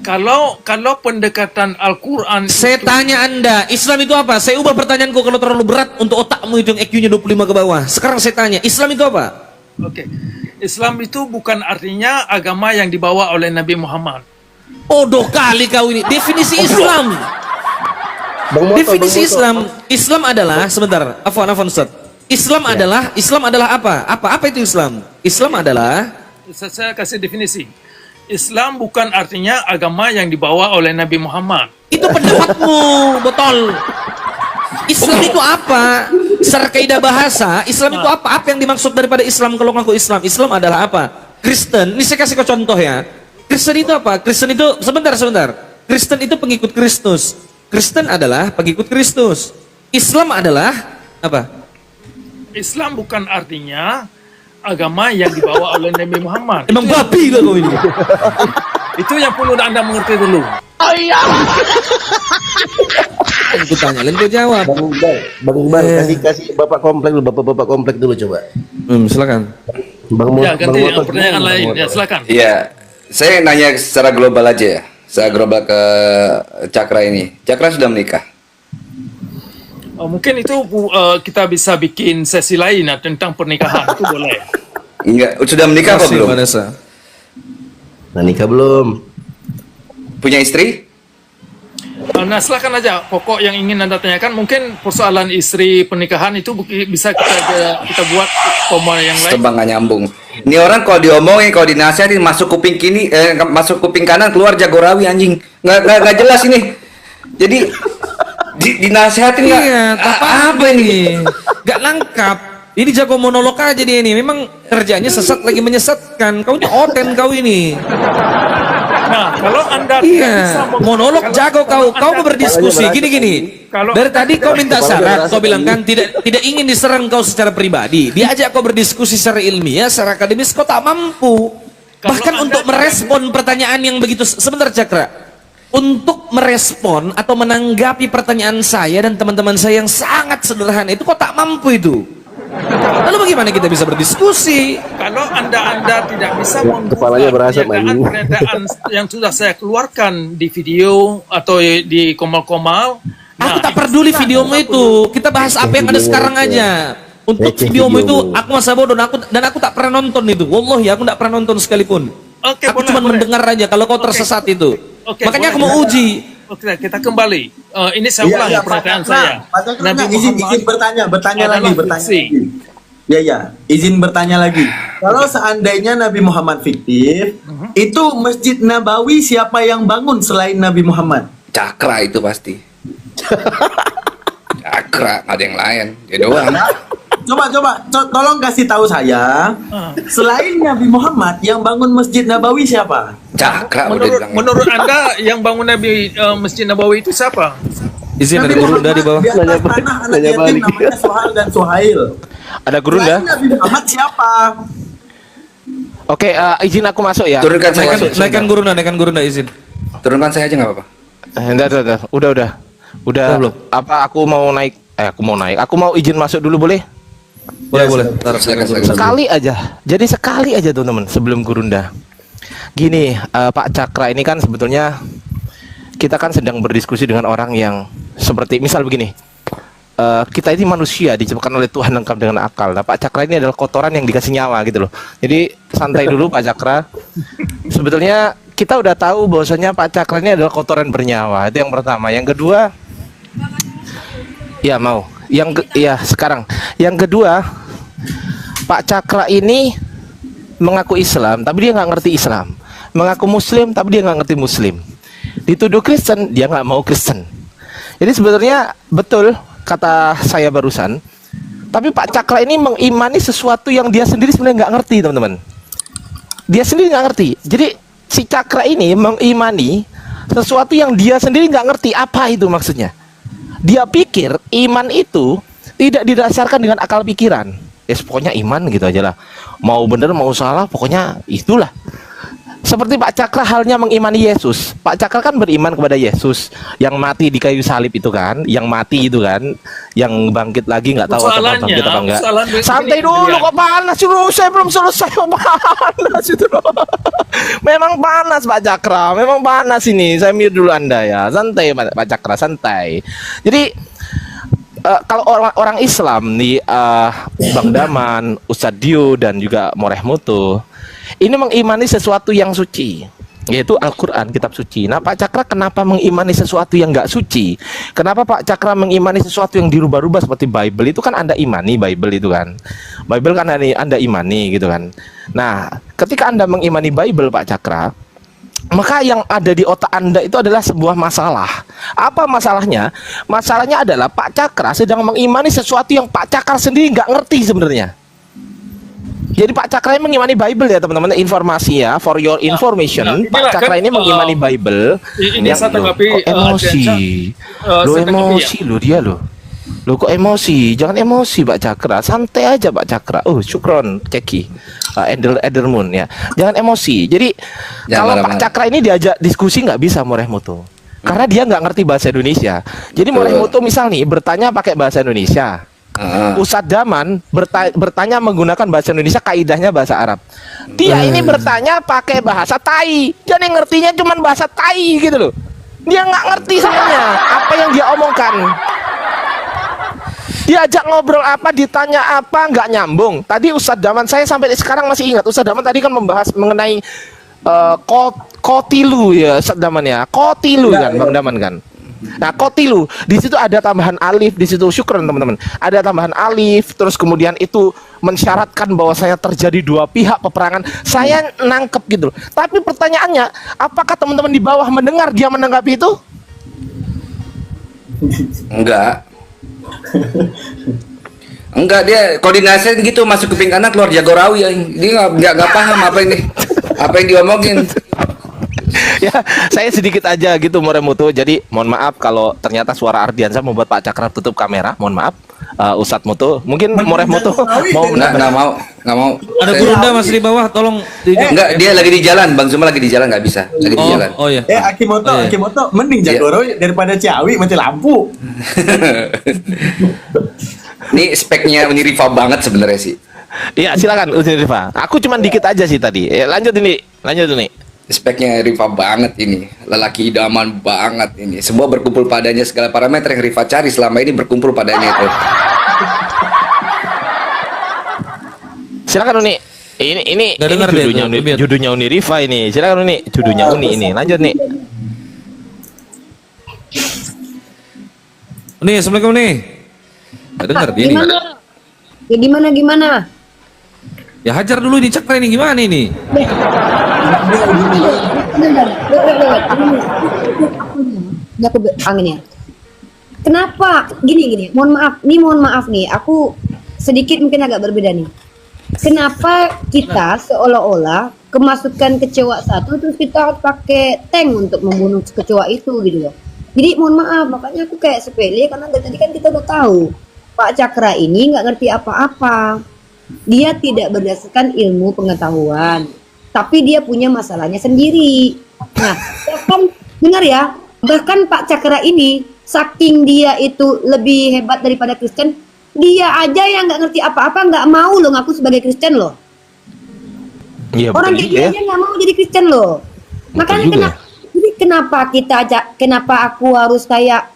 Kalau pendekatan Al-Quran Saya tanya Anda, Islam itu apa? Saya ubah pertanyaanku kalau terlalu berat untuk otakmu itu yang IQ-nya 25 ke bawah. Sekarang saya tanya, Islam itu apa? Oke. Islam itu bukan artinya agama yang dibawa oleh Nabi Muhammad. Bodoh kali kau ini. Definisi Islam. Definisi Islam. Islam adalah sebentar. Afwan Ustaz. Islam adalah apa? Apa itu Islam? Islam adalah Saya kasih definisi. Islam bukan artinya agama yang dibawa oleh Nabi Muhammad. itu pendapatmu, botol. Islam itu apa? Secara kaidah bahasa, Islam itu apa? Apa yang dimaksud daripada Islam kalau ngaku Islam? Islam adalah apa? Kristen. Ini saya kasih kau contoh ya. Kristen itu apa? Kristen itu sebentar. Kristen itu pengikut Kristus. Kristen adalah pengikut Kristus. Islam adalah apa? Islam bukan artinya agama yang dibawa oleh Nabi Muhammad. Emang babi lah kau ini. Itu yang perlu Anda mengerti dulu. Aku tanya, lain kau jawab. Bang Iqbal, kasih bapak komplek dulu coba. Silakan. Ya, ganti pertanyaan lain. Ya, silakan. Iya, saya nanya secara global aja ya. Saya global ke Cakra ini. Cakra sudah menikah? Mungkin itu kita bisa bikin sesi lain tentang pernikahan. Itu boleh. Enggak, sudah menikah apa belum? Vanessa. Nah, nikah belum? Punya istri? Nah, silakan aja. Pokok yang ingin Anda tanyakan, mungkin persoalan istri pernikahan itu bisa kita buat koma yang lain. Tebang nggak nyambung. Ini orang kalau diomongin, kalau dinasihatin masuk kuping kini, masuk kuping kanan, keluar Jagorawi anjing. Nggak jelas ini. Jadi dinasihatin nggak? Iya, Apa ini? Gak lengkap. Ini jago monolog aja dia ini. Memang kerjanya sesat lagi menyesatkan. Kau ini oten kau ini. Nah, kalau Anda tidak bisa Iya, monolog jago kau. Kau mau berdiskusi gini. Kalau- Dari tadi kau minta syarat. Kau bilang kan tidak ingin diserang kau secara pribadi. Diajak kau berdiskusi secara ilmiah, secara akademis kau tak mampu. Kalau Bahkan Anda untuk merespon pertanyaan yang begitu sebentar Cakra. Untuk merespon atau menanggapi pertanyaan saya dan teman-teman saya yang sangat sederhana itu kok tak mampu itu. Lalu bagaimana kita bisa berdiskusi? Kalau Anda tidak bisa kepalanya berasap, anjing. pernyataan yang sudah saya keluarkan di video atau di komal-komal. Aku tak peduli videomu itu. Kita bahas apa yang ada sekarang aja. Untuk videomu itu aku masa bodoh dan aku tak pernah nonton itu. Wallahi aku tak pernah nonton sekalipun. Oke, Aku boleh, cuma boleh. mendengar aja kalau kau tersesat itu. Oke, Makanya aku boleh. mau uji. Oke, kita kembali. Ini saya ulangi pernyataan saya. Nabi izin Muhammad bertanya adalah lagi. fiksi. Ya, izin bertanya lagi. Kalau seandainya Nabi Muhammad fiktif, itu Masjid Nabawi siapa yang bangun selain Nabi Muhammad? Cakra itu pasti. Cakra, nggak ada yang lain. Dia doang. Tolong kasih tahu saya. Selain Nabi Muhammad yang bangun Masjid Nabawi siapa? Cakra udah bilang. Menurut Anda yang bangun Nabi Masjid Nabawi itu siapa? Izin dari Nabi guru di bawah. Di atas tanah anak nanya yatim balik. namanya Suhail dan Suhail. Ada gurunda? Selain Nabi Muhammad siapa? Oke, izin aku masuk ya. Turunkan saya. Naikkan gurunda izin. Turunkan saya aja nggak apa-apa. Enggak. Udah. belum? Apa aku mau naik? Aku mau izin masuk dulu boleh? Boleh. Silakan. Sekali aja. Jadi sekali aja teman-teman sebelum gurunda. Gini, Pak Cakra ini kan sebetulnya kita kan sedang berdiskusi dengan orang yang seperti misal begini. Kita ini manusia diciptakan oleh Tuhan lengkap dengan akal. Nah, Pak Cakra ini adalah kotoran yang dikasih nyawa gitu loh. Jadi santai dulu Pak Cakra. Sebetulnya kita udah tahu bahwasanya Pak Cakra ini adalah kotoran bernyawa. Itu yang pertama. Yang kedua, ya mau. Ya sekarang. Yang kedua, Pak Cakra ini mengaku Islam, tapi dia nggak ngerti Islam. Mengaku Muslim, tapi dia nggak ngerti Muslim. Dituduh Kristen, dia nggak mau Kristen. Jadi sebetulnya betul kata saya barusan. Tapi Pak Cakra ini mengimani sesuatu yang dia sendiri sebenarnya nggak ngerti, teman-teman. Dia sendiri nggak ngerti. Jadi si Cakra ini mengimani sesuatu yang dia sendiri nggak ngerti apa itu maksudnya. Dia pikir iman itu tidak didasarkan dengan akal pikiran. Pokoknya iman gitu aja lah. Mau bener mau salah, pokoknya itulah. Seperti Pak Cakra halnya mengimani Yesus. Pak Cakra kan beriman kepada Yesus yang mati di kayu salib itu kan, yang mati itu kan, yang bangkit lagi nggak tahu apa bangkit apa enggak. Santai dulu kok panas dulu, saya belum selesai kok panas itu. Memang panas Pak Cakra, memang panas ini. Saya mute dulu Anda ya. Santai Pak Cakra, santai. Jadi kalau orang Islam nih Bang Daman, Ustadz Dio dan juga Moreh Mutu ini mengimani sesuatu yang suci, yaitu Al-Quran, kitab suci. Nah Pak Cakra kenapa mengimani sesuatu yang nggak suci? Kenapa Pak Cakra mengimani sesuatu yang dirubah-rubah seperti Bible? Itu kan Anda imani Bible itu kan. Bible kan Anda imani gitu kan. Nah ketika Anda mengimani Bible Pak Cakra, maka yang ada di otak Anda itu adalah sebuah masalah. Apa masalahnya? Masalahnya adalah Pak Cakra sedang mengimani sesuatu yang Pak Cakra sendiri nggak ngerti sebenarnya. Jadi Pak Cakra ini mengimani Bible ya teman-teman, informasi ya, for your information. Pak Cakra ini mengimani Bible. Ini yang, saya tanggapi emosi. Lo emosi lo dia lo. Lo kok emosi? Jangan emosi Pak Cakra, santai aja Pak Cakra. Oh, syukron Ceki. Edermoon ya. Jangan emosi. Jadi kalau Pak Cakra ini diajak diskusi nggak bisa Moreh Mutu. Karena dia nggak ngerti bahasa Indonesia. Jadi Moreh Mutu misal nih bertanya pakai bahasa Indonesia. Ustadz Daman bertanya menggunakan bahasa Indonesia, kaidahnya bahasa Arab. Dia ini bertanya pakai bahasa Tai. Jadi ngertinya cuma bahasa Tai gitu loh. Dia nggak ngerti sebenarnya apa yang dia omongkan. Diajak ngobrol apa, ditanya apa, nggak nyambung. Tadi Ustadz Daman, saya sampai sekarang masih ingat Ustadz Daman tadi kan membahas mengenai kotilu ya Ustadz Daman ya. Kotilu kan Bang Daman kan. Nah kotilu di situ ada tambahan alif, di situ syukron teman-teman, ada tambahan alif, terus kemudian itu mensyaratkan bahwa saya terjadi dua pihak peperangan. Saya nangkep gitu. Tapi pertanyaannya, apakah teman-teman di bawah mendengar dia menanggapi itu? Enggak. Enggak, dia koordinasi gitu, masuk kuping kanan keluar Jagorawi. Dia nggak paham apa yang diomongin. Ya, saya sedikit aja gitu Moreh Mutu. Jadi mohon maaf kalau ternyata suara Ardiansa membuat Pak Cakra tutup kamera. Mohon maaf, Ustadz Mutu. Mungkin Moreh Mutu mau nggak mau. Ada Gurunda masih di bawah, tolong. Enggak, dia lagi di jalan. Bang Zuma lagi di jalan, nggak bisa. Lagi di jalan. Oh ya. Akimoto mending Jagorowi daripada Ciawi mati lampu. Ini speknya Uniriva banget sebenarnya sih. Iya, silakan Uniriva. Aku cuma dikit aja sih tadi. Lanjut ini. Speknya Riva banget ini, lelaki idaman banget ini. Semua berkumpul padanya, segala parameter yang Riva cari selama ini berkumpul padanya itu. Silakan Uni. Ini judulnya Uni Riva ini. Silakan Uni, judulnya Uni ini. Lanjut nih. Uni, assalamualaikum nih. Gak dengar dia ini. Ya gimana? Ya hajar dulu ini Cakra ini gimana ini? Aku angin ya. Kenapa? Gini. Mohon maaf nih. Aku sedikit mungkin agak berbeda nih. Kenapa kita seolah-olah kemasukan kecoa satu terus kita harus pakai tank untuk membunuh kecoa itu gitu loh. Jadi mohon maaf, makanya aku kayak sepele karena dari tadi kan kita udah tahu Pak Cakra ini nggak ngerti apa-apa. Dia tidak berdasarkan ilmu pengetahuan, tapi dia punya masalahnya sendiri. Nah, bahkan dengar ya, bahkan Pak Cakra ini saking dia itu lebih hebat daripada Kristen, dia aja yang nggak ngerti apa-apa nggak mau loh ngaku sebagai Kristen loh. Iya, orang kayak dia aja nggak mau jadi Kristen loh. Makanya kenapa aku harus kayak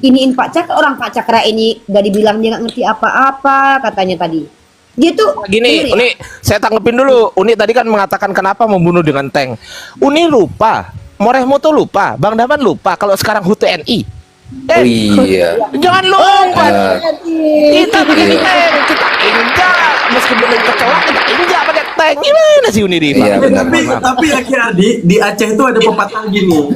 iniin Pak Cakra, orang Pak Cakra ini gak dibilang dia nggak ngerti apa-apa katanya tadi. Dia tuh Gini, denger ya, Uni, saya tanggepin dulu. Uni tadi kan mengatakan kenapa membunuh dengan tank. Uni lupa, Morehmo tuh lupa, Bang Daman lupa kalau sekarang HUT TNI. Oh iya. Jangan lupa. Kita pakai Iya. tank, kita injak. Meskipun kecewa, kita injak pakai tank. Gimana sih Uni Rifa? Iya, benar. Tapi akhirnya di Aceh itu ada pepatah gini.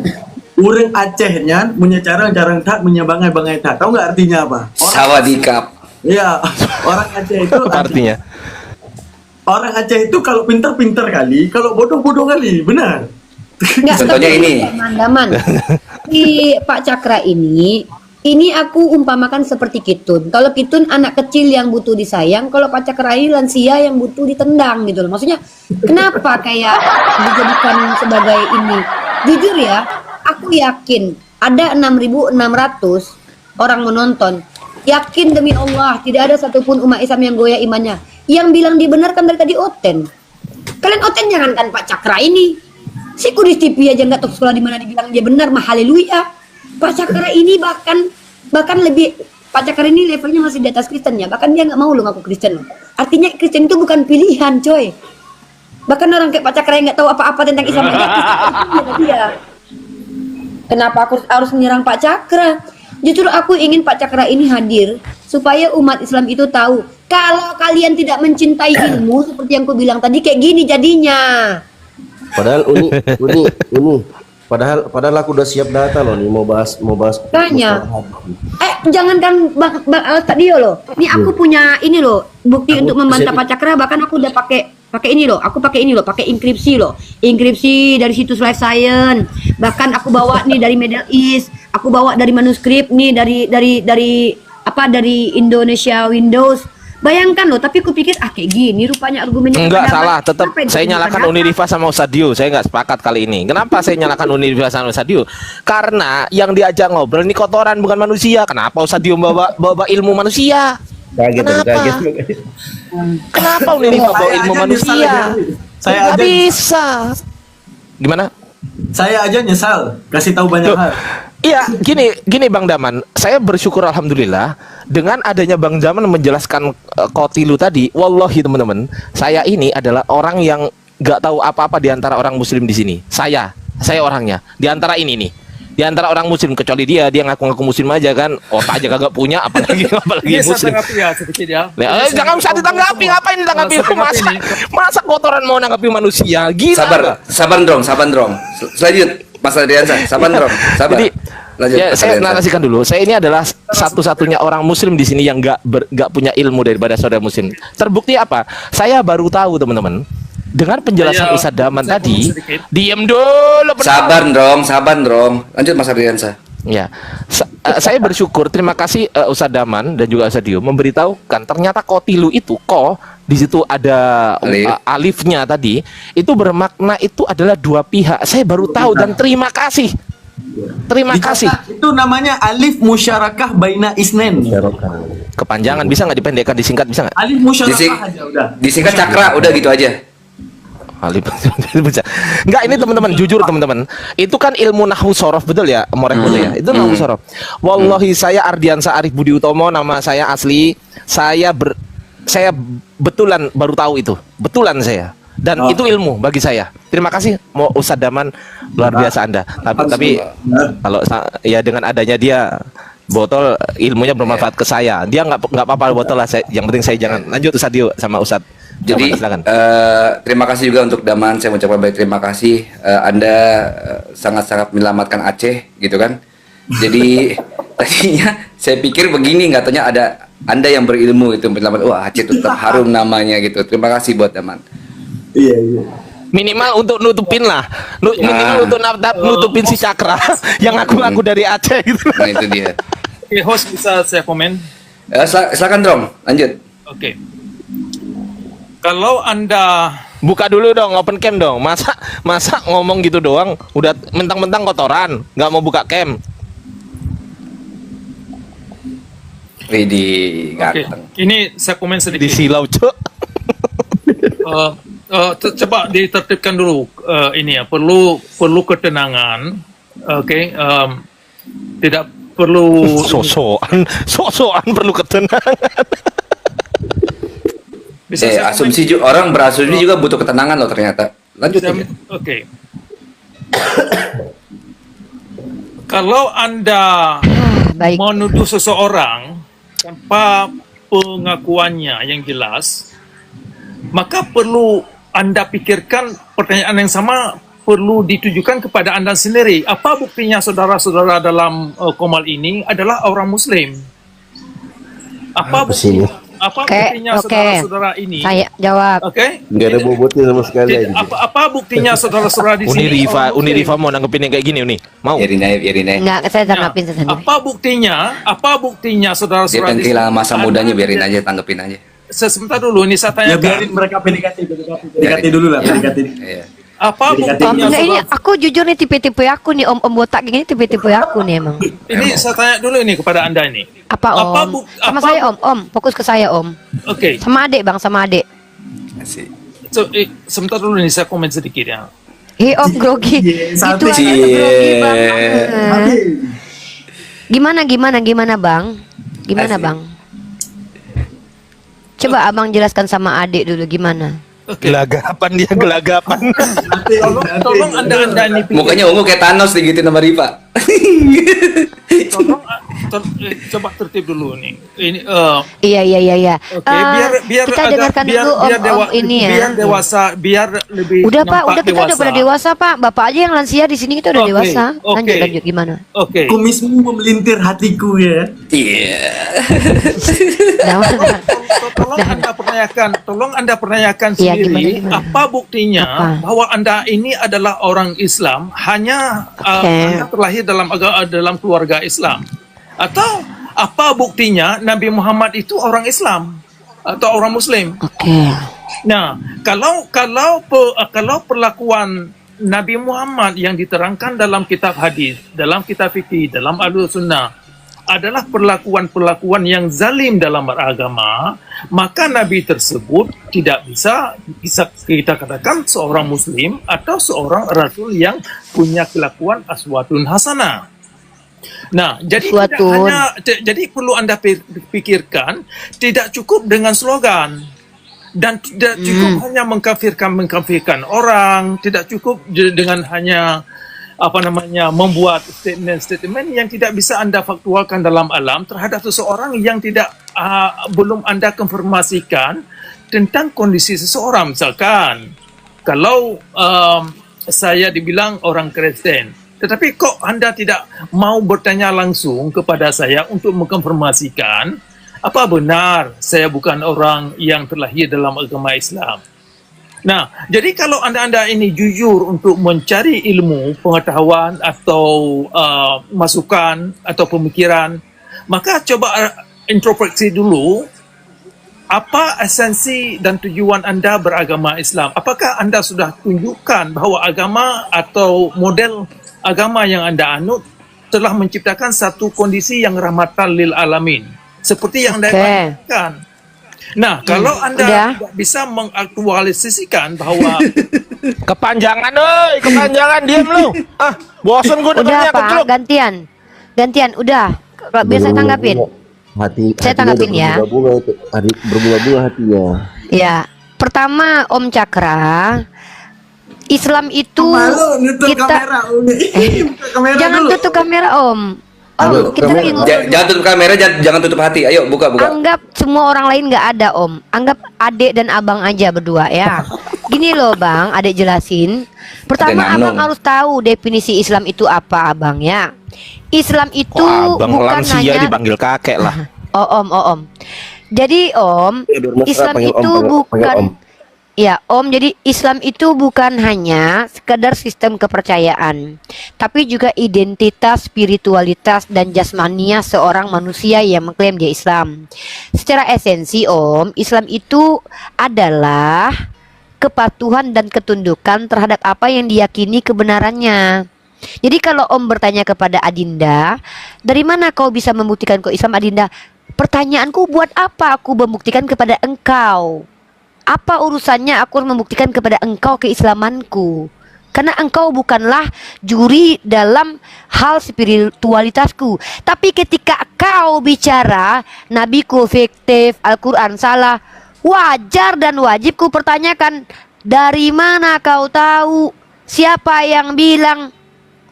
Urang Acehnya punya cara tak punya bangai tak. Tahu nggak artinya apa? Sawadikap. Iya, orang Aceh itu Artinya. orang Aceh itu kalau pintar-pintar kali, kalau bodoh-bodoh kali, benar. Nggak, Contohnya tapi ini. Mandaman. Di Pak Cakra ini aku umpamakan seperti Kitun. Kalau Kitun anak kecil yang butuh disayang, kalau Pak Cakra ini lansia yang butuh ditendang gitu loh. Maksudnya kenapa kayak dijadikan sebagai ini? Jujur ya, aku yakin ada 6.600 orang menonton. Yakin demi Allah tidak ada satupun umat Islam yang goyah imannya. Yang bilang dibenarkan dari tadi Oten. Kalian Oten jangankan Pak Cakra ini. Si Kudus TV aja nggak tahu sekolah di mana dibilang dia benar, mah haleluya. Pak Cakra ini bahkan lebih, Pak Cakra ini levelnya masih di atas Kristen ya. Bahkan dia nggak mau lo ngaku Kristen loh. Artinya Kristen itu bukan pilihan, coy. Bahkan orang kayak Pak Cakra yang nggak tahu apa-apa tentang Islam aja Kristen dia. Kenapa aku harus menyerang Pak Cakra? Justru aku ingin Pak Cakra ini hadir supaya umat Islam itu tahu kalau kalian tidak mencintai ilmu seperti yang aku bilang tadi, kayak gini jadinya. Padahal Uni, padahal aku udah siap data loh nih mau bahas. Tanya. Jangankan Bang Altadio loh. Ini aku punya ini loh, bukti untuk membantah Pak Cakra. Bahkan aku udah pakai ini loh. Aku pakai ini loh, pakai enkripsi loh. Enkripsi dari situs Life Science. Bahkan aku bawa nih dari Middle East. Aku bawa dari manuskrip nih dari Indonesia Windows. Bayangkan loh, tapi aku pikir kayak gini rupanya argumennya. Enggak salah, tetap saya nyalakan Uni Rifa sama Ustadio. Saya nggak sepakat kali ini. Kenapa saya nyalakan Uni Rifa sama Ustadio? Karena yang diajak ngobrol ini kotoran bukan manusia. Kenapa Ustadio bawa ilmu manusia? Kenapa Uni Rifa bawa ilmu manusia? Saya Nggak aja bisa. Gimana? Saya aja nyesal kasih tahu banyak hal. Iya, gini Bang Daman, saya bersyukur alhamdulillah dengan adanya Bang Daman menjelaskan Kotilu tadi. Wallahi teman-teman, saya ini adalah orang yang nggak tahu apa-apa di antara orang Muslim di sini. Saya orangnya di antara ini nih. Di antara orang Muslim, kecuali dia ngaku-ngaku Muslim aja kan, otak aja kagak punya, apalagi Ini saya Muslim. tanggapi ya sedikit ya. Jangan usah ditanggapi, ngapain ditanggapi? Masa kotoran mau nanggapi manusia? Gila. Sabar dong. Selanjut, Mas Adriansa, sabar dong. Sabar. Jadi, Lanjut, ya, Mas saya Adriansa. narasikan dulu. Saya ini adalah satu-satunya orang Muslim di sini yang nggak punya ilmu daripada saudara Muslim. Terbukti apa? Saya baru tahu teman-teman. Dengan penjelasan Saya- Ustadz Daman saya tadi, ngomong sedikit. diem dulu. Sabar dong. Lanjut Mas Adriansa. Ya, saya bersyukur. Terima kasih Ustadz Daman dan juga Ustadz Dio memberitahukan ternyata Kotilu itu di situ ada alifnya tadi itu bermakna itu adalah dua pihak. Saya baru tahu dan terima kasih. Terima kasih. Itu namanya alif musyarakah baina isnen. Kepanjangan bisa nggak dipendekkan, disingkat bisa nggak? Alif musyarakah aja udah. Disingkat Cakra, udah gitu aja. Alif bisa. Enggak, ini teman-teman jujur teman-teman. Itu kan ilmu nahwu sorof betul ya, Moreh ya. Itu nahwu sorof. Wallahi saya Ardiansa Arif Budi Utomo nama saya asli. Saya betulan baru tahu itu. Betulan saya. Dan itu ilmu bagi saya. Terima kasih mau Ustadz Daman, luar biasa Anda. Tapi kalau ya dengan adanya dia botol ilmunya bermanfaat ke saya. Dia nggak apa-apa botol lah. Yang penting saya jangan lanjut Ustadz Dio sama Ustadz. Jadi terima kasih juga untuk Daman, saya mengucapkan baik terima kasih. Anda sangat-sangat menyelamatkan Aceh gitu kan. Jadi tadinya saya pikir begini, nggak tanya ada Anda yang berilmu itu menyelamatkan. Wah, Aceh tetap harum namanya gitu. Terima kasih buat Daman. Iya. Minimal untuk nutupin lah, minimal untuk nutupin si Cakra yang aku dari Aceh gitu. Nah itu dia. Oke, host bisa saya komen? Silakan Dong, lanjut. Oke. Kalau Anda Buka dulu dong, open cam dong. Masa ngomong gitu doang, udah mentang-mentang kotoran, nggak mau buka cam. Widih, Oke, ganteng. ini saya komen sedikit. Di silau cok. Coba ditertibkan dulu ini ya. Perlu ketenangan. Oke, tidak perlu Sosokan perlu ketenangan. Bisa saya asumsi komen? orang berasumsi juga butuh ketenangan loh ternyata. Lanjut aja. Oke. Kalau Anda Baik. menuduh seseorang tanpa pengakuannya yang jelas, maka perlu Anda pikirkan pertanyaan yang sama perlu ditujukan kepada Anda sendiri. Apa buktinya saudara-saudara dalam komal ini adalah orang Muslim? Apa buktinya? Apa buktinya saudara-saudara ini? Saya jawab. Oke? Nggak ada bobotnya sama sekali. Apa buktinya saudara-saudara di sini? Uni Rifa mau nanggepin yang kayak gini Uni. Mau? Biarin aja. Enggak, saya tanggapin sendiri. Apa buktinya? Apa buktinya Dia saudara-saudara kan di sini? kehilangan masa mudanya, biarin aja, tanggepin aja. Sebentar dulu, ini saya Ya tanyakan. biarin mereka PDKT dulu lah, PDKT. Iya. Apa Om, buktinya enggak, ini saudara? aku jujur nih tipe-tipe aku nih om botak gini tipe-tipe aku nih emang. Ini saya tanya dulu ini kepada Anda ini. Apa om? Sama saya om, fokus ke saya om. Oke. Sama adik bang, sama adik. Asik. Sebentar dulu nih saya komen sedikit ya. Om grogi. Itu Santai. aja grogi bang. Gimana bang? Gimana Asik. bang? Coba abang jelaskan sama adik dulu gimana. Oke. Gelagapan dia, gelagapan. Tolong Anda ini Mukanya ungu kayak Thanos digituin sama Rifa. tolong coba tertib dulu nih. Ini Iya. oke, biar kita agak- dengarkan biar- dulu biar om ini ya. Biar dewasa, biar lebih Udah pak, nampak udah kita udah pada dewasa pak. Bapak aja yang lansia di sini kita udah Oke, dewasa. oke. Lanjut gimana? Oke. Kumismu memelintir hatiku ya. Iya. Tolong Anda pertanyakan Iya, sendiri gimana? apa buktinya Apa? bahwa Anda ini adalah orang Islam hanya Oke. Anda terlahir dalam keluarga Islam, atau apa buktinya Nabi Muhammad itu orang Islam atau orang Muslim? Oke. Nah, kalau perlakuan Nabi Muhammad yang diterangkan dalam kitab hadis, dalam kitab fikih, dalam Ahlus-Sunnah adalah perlakuan-perlakuan yang zalim dalam beragama, maka Nabi tersebut tidak bisa kita katakan seorang Muslim atau seorang Rasul yang punya kelakuan aswatun hasanah. Nah, jadi Aswatun. jadi perlu Anda pikirkan, tidak cukup dengan slogan dan tidak cukup hanya mengkafirkan orang, tidak cukup dengan hanya membuat statement yang tidak bisa Anda faktualkan dalam alam terhadap seseorang yang tidak belum Anda konfirmasikan tentang kondisi seseorang. Misalkan kalau saya dibilang orang Kristen, tetapi kok Anda tidak mau bertanya langsung kepada saya untuk mengkonfirmasikan apa benar saya bukan orang yang terlahir dalam agama Islam. Nah, jadi kalau Anda ini jujur untuk mencari ilmu, pengetahuan atau masukan atau pemikiran, maka coba introspeksi dulu apa esensi dan tujuan Anda beragama Islam. Apakah Anda sudah tunjukkan bahwa agama atau model agama yang Anda anut telah menciptakan satu kondisi yang rahmatan lil alamin, seperti yang Anda katakan. Nah, kalau Anda tidak bisa mengaktualisasikan bahwa Kepanjangan diam lu. Bosan gue Udah dengernya pak, keceluk. gantian, udah. Kalau biar saya tanggapin. Saya tanggapin ya. Berbunga-bunga hatinya. Ya, pertama Om Cakra, Islam itu Malu nutup kamera. Buka kamera jangan dulu. tutup kamera Om. Halo, Kita kamera. lagi ngobrol. Jangan tutup kamera, jangan tutup hati. Ayo buka. Anggap semua orang lain nggak ada Om. Anggap adik dan abang aja berdua ya. Gini loh Bang, adik jelasin. Pertama Ada abang Nanong. harus tahu definisi Islam itu apa abang ya. Islam itu Wah, abang bukan lansia hanya dipanggil kakek lah. Om. Jadi Om, Ya, biar mesra, Islam panggil Om, itu panggil bukan Om. ya Om. Jadi Islam itu bukan hanya sekedar sistem kepercayaan, tapi juga identitas, spiritualitas dan jasmania seorang manusia yang mengklaim dia Islam. Secara esensi Om, Islam itu adalah kepatuhan dan ketundukan terhadap apa yang diyakini kebenarannya. Jadi kalau Om bertanya kepada Adinda, dari mana kau bisa membuktikan kau Islam Adinda? Pertanyaanku, buat apa aku membuktikan kepada engkau? Apa urusannya aku harus membuktikan kepada engkau keislamanku? Karena engkau bukanlah juri dalam hal spiritualitasku. Tapi ketika kau bicara Nabiku fiktif, Al-Quran salah, Wajar dan wajib ku pertanyakan, dari mana kau tahu? Siapa yang bilang?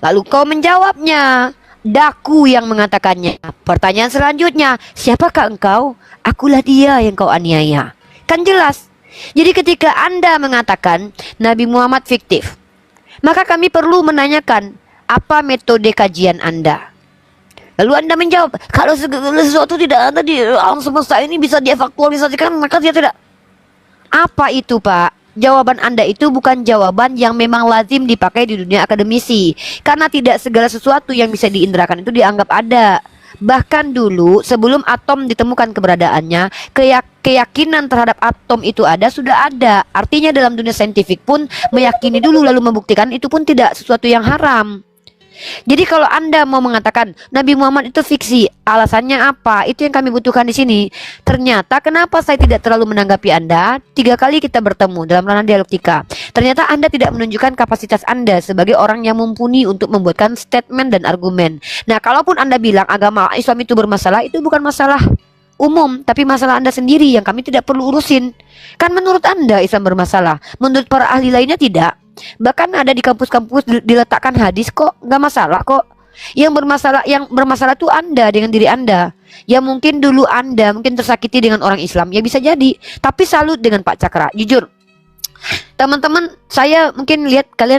Lalu kau menjawabnya, daku yang mengatakannya. Pertanyaan selanjutnya, siapakah engkau? Akulah dia yang kau aniaya. Kan jelas. Jadi ketika Anda mengatakan Nabi Muhammad fiktif, maka kami perlu menanyakan, apa metode kajian Anda? Lalu Anda menjawab, kalau segala sesuatu tidak ada di alam semesta ini bisa diefaktualisasikan, maka dia tidak. Apa itu, Pak? Jawaban Anda itu bukan jawaban yang memang lazim dipakai di dunia akademisi. Karena tidak segala sesuatu yang bisa diinderakan itu dianggap ada. Bahkan dulu sebelum atom ditemukan keberadaannya, keyakinan terhadap atom itu ada sudah ada. Artinya dalam dunia saintifik pun meyakini dulu lalu membuktikan itu pun tidak sesuatu yang haram. Jadi kalau Anda mau mengatakan Nabi Muhammad itu fiksi, alasannya apa? Itu yang kami butuhkan di sini. Ternyata kenapa saya tidak terlalu menanggapi Anda? 3 kali kita bertemu dalam ranah dialektika. Ternyata Anda tidak menunjukkan kapasitas Anda sebagai orang yang mumpuni untuk membuatkan statement dan argumen. Nah, kalaupun Anda bilang agama Islam itu bermasalah, itu bukan masalah umum, tapi masalah Anda sendiri yang kami tidak perlu urusin. Kan menurut Anda Islam bermasalah, menurut para ahli lainnya tidak. Bahkan ada di kampus-kampus diletakkan hadis kok, nggak masalah kok. Yang bermasalah tuh Anda dengan diri Anda. Ya mungkin dulu Anda mungkin tersakiti dengan orang Islam, ya bisa jadi. Tapi salut dengan Pak Cakra, jujur. Teman-teman, saya mungkin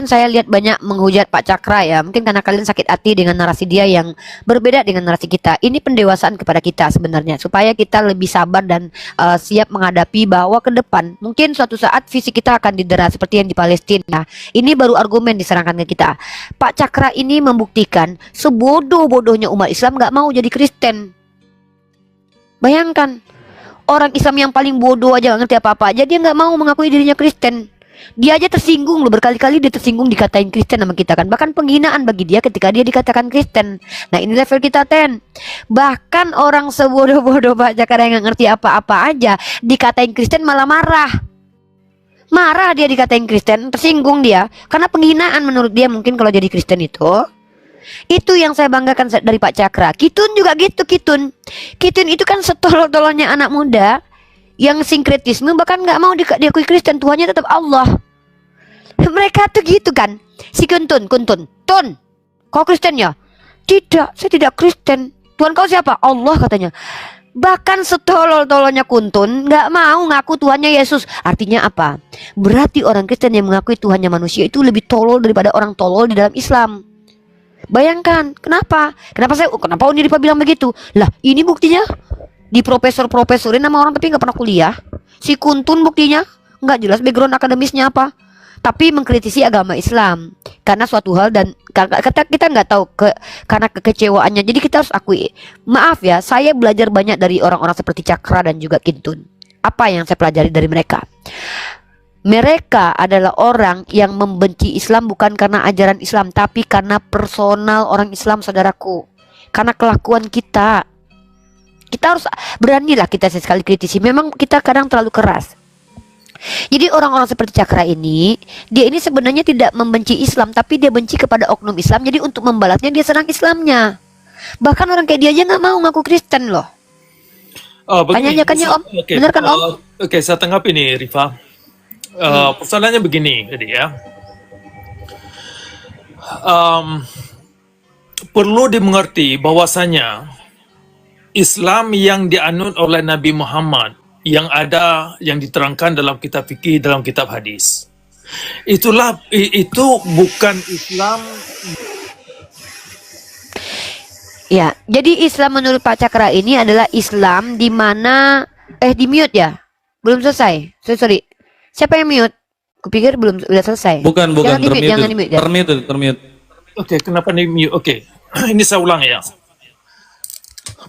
saya lihat banyak menghujat Pak Cakra ya. Mungkin karena kalian sakit hati dengan narasi dia yang berbeda dengan narasi kita. Ini pendewasaan kepada kita sebenarnya, supaya kita lebih sabar dan siap menghadapi bahwa ke depan mungkin suatu saat fisik kita akan didera seperti yang di Palestina. Ini baru argumen diserahkan ke kita. Pak Cakra ini membuktikan sebodoh-bodohnya umat Islam gak mau jadi Kristen. Bayangkan, orang Islam yang paling bodoh aja gak ngerti apa-apa aja, dia gak mau mengakui dirinya Kristen. Dia aja tersinggung loh, berkali-kali dia tersinggung dikatain Kristen sama kita kan. Bahkan penghinaan bagi dia ketika dia dikatakan Kristen. Nah ini level kita Ten. Bahkan orang sebodoh-bodoh Pak Cakra yang gak ngerti apa-apa aja dikatain Kristen malah marah. Marah dia dikatain Kristen, tersinggung dia. Karena penghinaan menurut dia mungkin kalau jadi Kristen itu. Itu yang saya banggakan dari Pak Cakra. Kitun juga gitu, Kitun itu kan setolol-tololnya anak muda yang sinkretisme, bahkan nggak mau diakui Kristen, Tuhannya tetap Allah. Mereka tuh gitu kan. Si Kuntun, kau Kristen ya? Tidak, saya tidak Kristen. Tuhan kau siapa? Allah katanya. Bahkan setolol-tololnya Kuntun nggak mau ngaku Tuhannya Yesus. Artinya apa? Berarti orang Kristen yang mengakui Tuhannya manusia itu lebih tolol daripada orang tolol di dalam Islam. Bayangkan, kenapa Uniripa bilang begitu? Lah, ini buktinya di profesorin nama orang tapi nggak pernah kuliah. Si Kuntun buktinya nggak jelas background akademisnya apa, tapi mengkritisi agama Islam karena suatu hal dan kita nggak tahu karena kekecewaannya. Jadi kita harus akui, maaf ya, saya belajar banyak dari orang-orang seperti Cakra dan juga Kintun. Apa yang saya pelajari dari mereka? Mereka adalah orang yang membenci Islam bukan karena ajaran Islam, tapi karena personal orang Islam, saudaraku. Karena kelakuan kita. Kita harus beranilah kita sekali kritisi. Memang kita kadang terlalu keras. Jadi orang-orang seperti Cakra ini, dia ini sebenarnya tidak membenci Islam, tapi dia benci kepada oknum Islam. Jadi untuk membalasnya dia serang Islamnya. Bahkan orang kayak dia aja nggak mau ngaku Kristen loh. Tanya kan ya Om, benar kan Om? Oke, saya tanggapi nih Rifa. Persoalannya begini, jadi ya. Perlu dimengerti bahwasanya Islam yang dianut oleh Nabi Muhammad yang diterangkan dalam kitab fikih, dalam kitab hadis, itu bukan Islam. Ya, jadi Islam menurut Pak Cakra ini adalah Islam di mana di mute ya, belum selesai. Sorry. Siapa yang mute? Kupikir belum udah selesai. Bukan, jangan di-mute. Termute. Oke, kenapa di-mute? Oke. Ini saya ulang ya.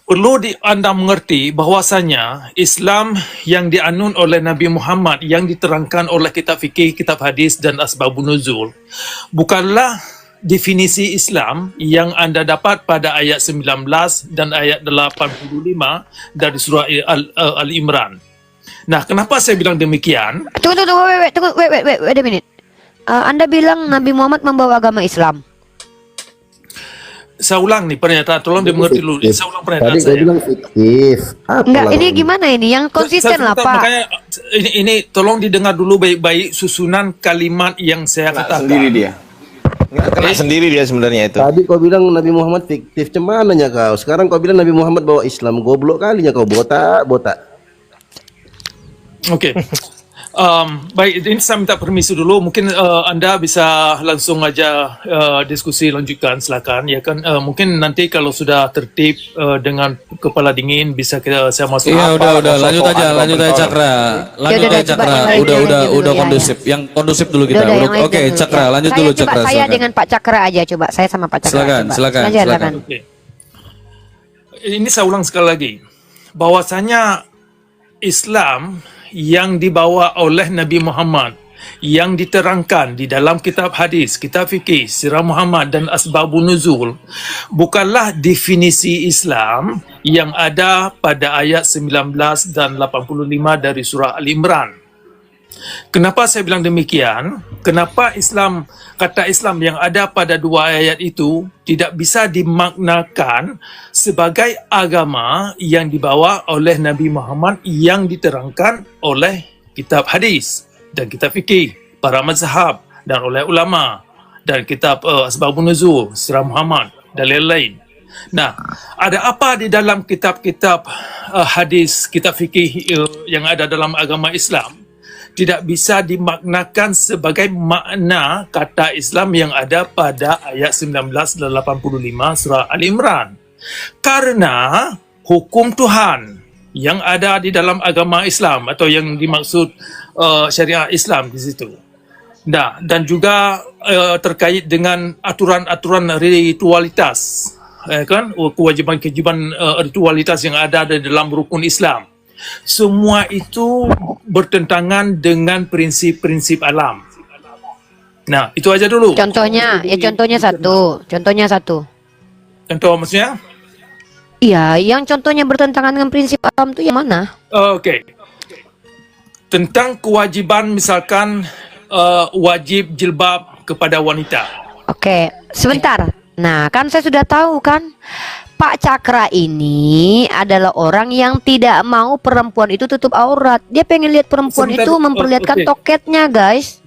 Perlu Anda mengerti bahwasanya Islam yang dianut oleh Nabi Muhammad yang diterangkan oleh kitab fikih, kitab hadis dan asbabun nuzul bukanlah definisi Islam yang Anda dapat pada ayat 19 dan ayat 85 dari surah Al-Imran. Nah, kenapa saya bilang demikian? Tunggu, wait a minute. Anda bilang Nabi Muhammad membawa agama Islam. Saya ulang nih pernyataan, tolong dimengerti dulu. Saya ulang pernyataan Tadi saya bilang fiktif. Enggak, ini gimana ini? Yang konsisten lah, Pak. Makanya ini tolong didengar dulu baik-baik susunan kalimat yang saya katakan. Sendiri dia. Kena sendiri dia sebenarnya itu. Tadi kau bilang Nabi Muhammad fiktif, cemananya kau. Sekarang kau bilang Nabi Muhammad bawa Islam, goblok kalinya kau, botak. Oke. Baik, ini saya minta permisi dulu. Mungkin Anda bisa langsung aja diskusi lanjutkan, silakan. Ya kan, mungkin nanti kalau sudah tertib dengan kepala dingin bisa saya masuk. Iya, udah, lanjut aja Cakra. Lanjut aja Cakra. Udah kondusif. Yang kondusif dulu kita. Oke, Cakra, lanjut dulu Cakra. Saya dengan Pak Cakra aja coba. Saya sama Pak Cakra. Silakan. Oke. Ini saya ulang sekali lagi. Bahwasanya Islam yang dibawa oleh Nabi Muhammad, yang diterangkan di dalam kitab hadis, kitab fikih, sirah Muhammad dan asbabun nuzul, bukanlah definisi Islam yang ada pada ayat 19 dan 85 dari surah Al-Imran. Kenapa saya bilang demikian? Kenapa kata Islam yang ada pada dua ayat itu tidak bisa dimaknakan sebagai agama yang dibawa oleh Nabi Muhammad yang diterangkan oleh kitab hadis dan kitab fikih, para mazhab dan oleh ulama dan kitab asbabun nuzul, sirah Muhammad dan lain-lain. Nah, ada apa di dalam kitab-kitab hadis, kitab fikih yang ada dalam agama Islam tidak bisa dimaknakan sebagai makna kata Islam yang ada pada ayat 19 dan 85 surah Al-Imran. Karena hukum Tuhan yang ada di dalam agama Islam atau yang dimaksud syariat Islam di situ. Nah, dan juga terkait dengan aturan-aturan ritualitas, kan, kewajiban-kewajiban ritualitas yang ada di dalam rukun Islam. Semua itu bertentangan dengan prinsip-prinsip alam. Nah, itu aja dulu. Contohnya satu. Contoh maksudnya? Iya, yang contohnya bertentangan dengan prinsip alam itu yang mana? Oke. Tentang kewajiban misalkan wajib jilbab kepada wanita. Oke, sebentar. Nah, kan saya sudah tahu kan, Pak Cakra ini adalah orang yang tidak mau perempuan itu tutup aurat. Dia pengen lihat perempuan itu memperlihatkan toketnya, guys.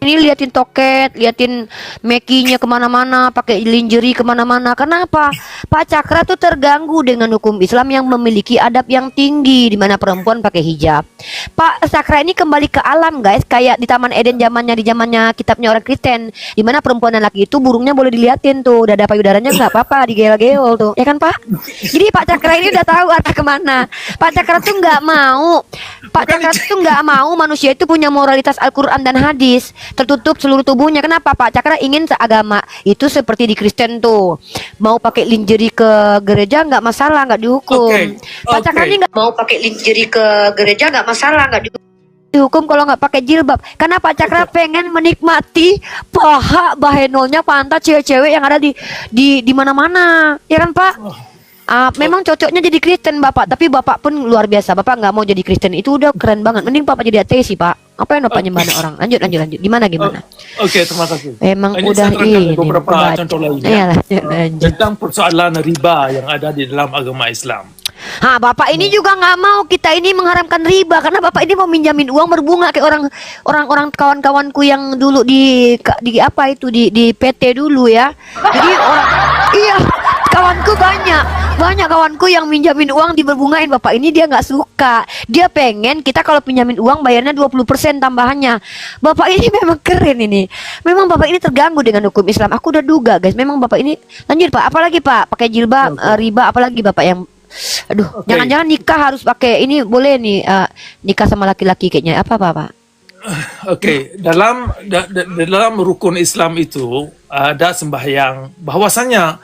Ini liatin toket, liatin mekinya kemana-mana, pakai lingerie kemana-mana. Kenapa? Pak Cakra tuh terganggu dengan hukum Islam yang memiliki adab yang tinggi, di mana perempuan pakai hijab. Pak Cakra ini kembali ke alam, guys, kayak di Taman Eden di zamannya kitabnya orang Kristen, di mana perempuan dan laki itu burungnya boleh diliatin tuh, udah ada payudaranya nggak apa-apa, digeol-geol tuh, ya kan Pak? Jadi Pak Cakra ini udah tahu arah kemana. Pak Cakra tuh nggak mau, manusia itu punya moralitas Al-Quran dan hadis. Tertutup seluruh tubuhnya. Kenapa? Pak Cakra ingin seagama itu seperti di Kristen tuh, mau pakai lingerie ke gereja nggak masalah, nggak dihukum. Pak Cakra ini nggak mau pakai lingerie ke gereja, nggak masalah, nggak dihukum kalau nggak pakai jilbab. Karena Pak Cakra pengen menikmati paha bahenonya pantat cewek-cewek yang ada di mana-mana, ya kan Pak? Memang cocoknya jadi Kristen Bapak, tapi Bapak pun luar biasa. Bapak nggak mau jadi Kristen, itu udah keren banget. Mending Bapak jadi ateis sih Pak. Apa yang Bapak nyembah orang? Lanjut. Gimana? Oke, terima kasih. Emang Ini udah saya terangkan ini. beberapa contoh lainnya. Iya, lanjut. Tentang persoalan riba yang ada di dalam agama Islam. Bapak ini juga nggak mau kita ini mengharamkan riba, karena Bapak ini mau minjamin uang berbunga kayak orang kawan-kawanku yang dulu di apa itu di PT dulu ya. Jadi iya, kawanku banyak kawanku yang minjamin uang diberbungain. Bapak ini dia nggak suka. Dia pengen kita kalau pinjamin uang bayarnya 20% tambahannya. Bapak ini memang keren ini. Memang Bapak ini terganggu dengan hukum Islam. Aku udah duga, guys. Memang Bapak ini lanjut Pak. Apalagi Pak pakai jilbab, riba, apalagi Bapak yang jangan-jangan nikah harus pakai ini, boleh nih nikah sama laki-laki kayaknya apa Pak? Oke, dalam rukun Islam itu ada sembahyang. Bahwasanya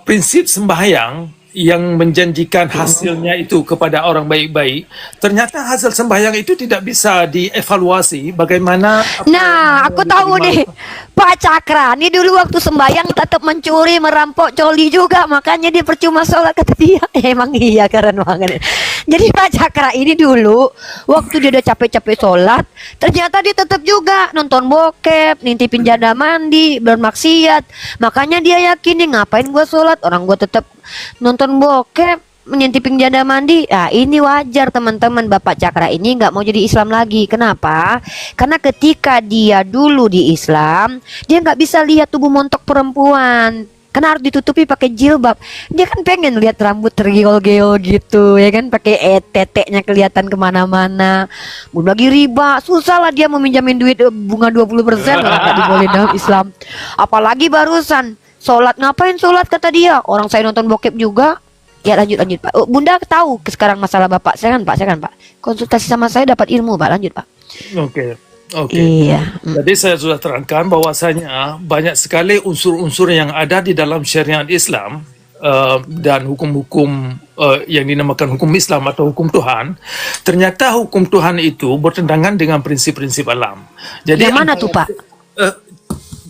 prinsip sembahyang yang menjanjikan hasilnya itu kepada orang baik-baik, ternyata hasil sembahyang itu tidak bisa dievaluasi bagaimana. Nah, aku tahu nih, Pak Cakra nih dulu waktu sembahyang tetap mencuri, merampok, coli juga, makanya dia percuma sholat kata dia. Emang iya, keren banget. Jadi Pak Cakra ini dulu waktu dia udah capek-capek sholat, ternyata dia tetap juga nonton bokep, nintipin janda mandi, bermaksiat. Makanya dia yakin nih, ngapain gua sholat, orang gua tetap nonton bokep, menyentipin janda mandi. Nah, ini wajar teman-teman. Bapak Cakra ini nggak mau jadi Islam lagi. Kenapa? Karena ketika dia dulu di Islam, dia nggak bisa lihat tubuh montok perempuan. Karena harus ditutupi pakai jilbab. Dia kan pengen lihat rambut tergeol-geol gitu, ya kan, pakai teteknya kelihatan kemana-mana. Belum lagi riba, susah lah dia meminjamin duit bunga 20% lah, nggak dibolehin dalam Islam. Apalagi barusan sholat, ngapain sholat kata dia? Orang saya nonton bokep juga. Ya lanjut Pak. Oh, Bunda tahu sekarang masalah Bapak. Saya kan Pak. Konsultasi sama saya dapat ilmu Pak. Lanjut Pak. Oke. Iya. Jadi saya sudah terangkan bahwasanya banyak sekali unsur-unsur yang ada di dalam syariat Islam dan hukum-hukum yang dinamakan hukum Islam atau hukum Tuhan. Ternyata hukum Tuhan itu bertentangan dengan prinsip-prinsip alam. Jadi yang mana tuh Pak?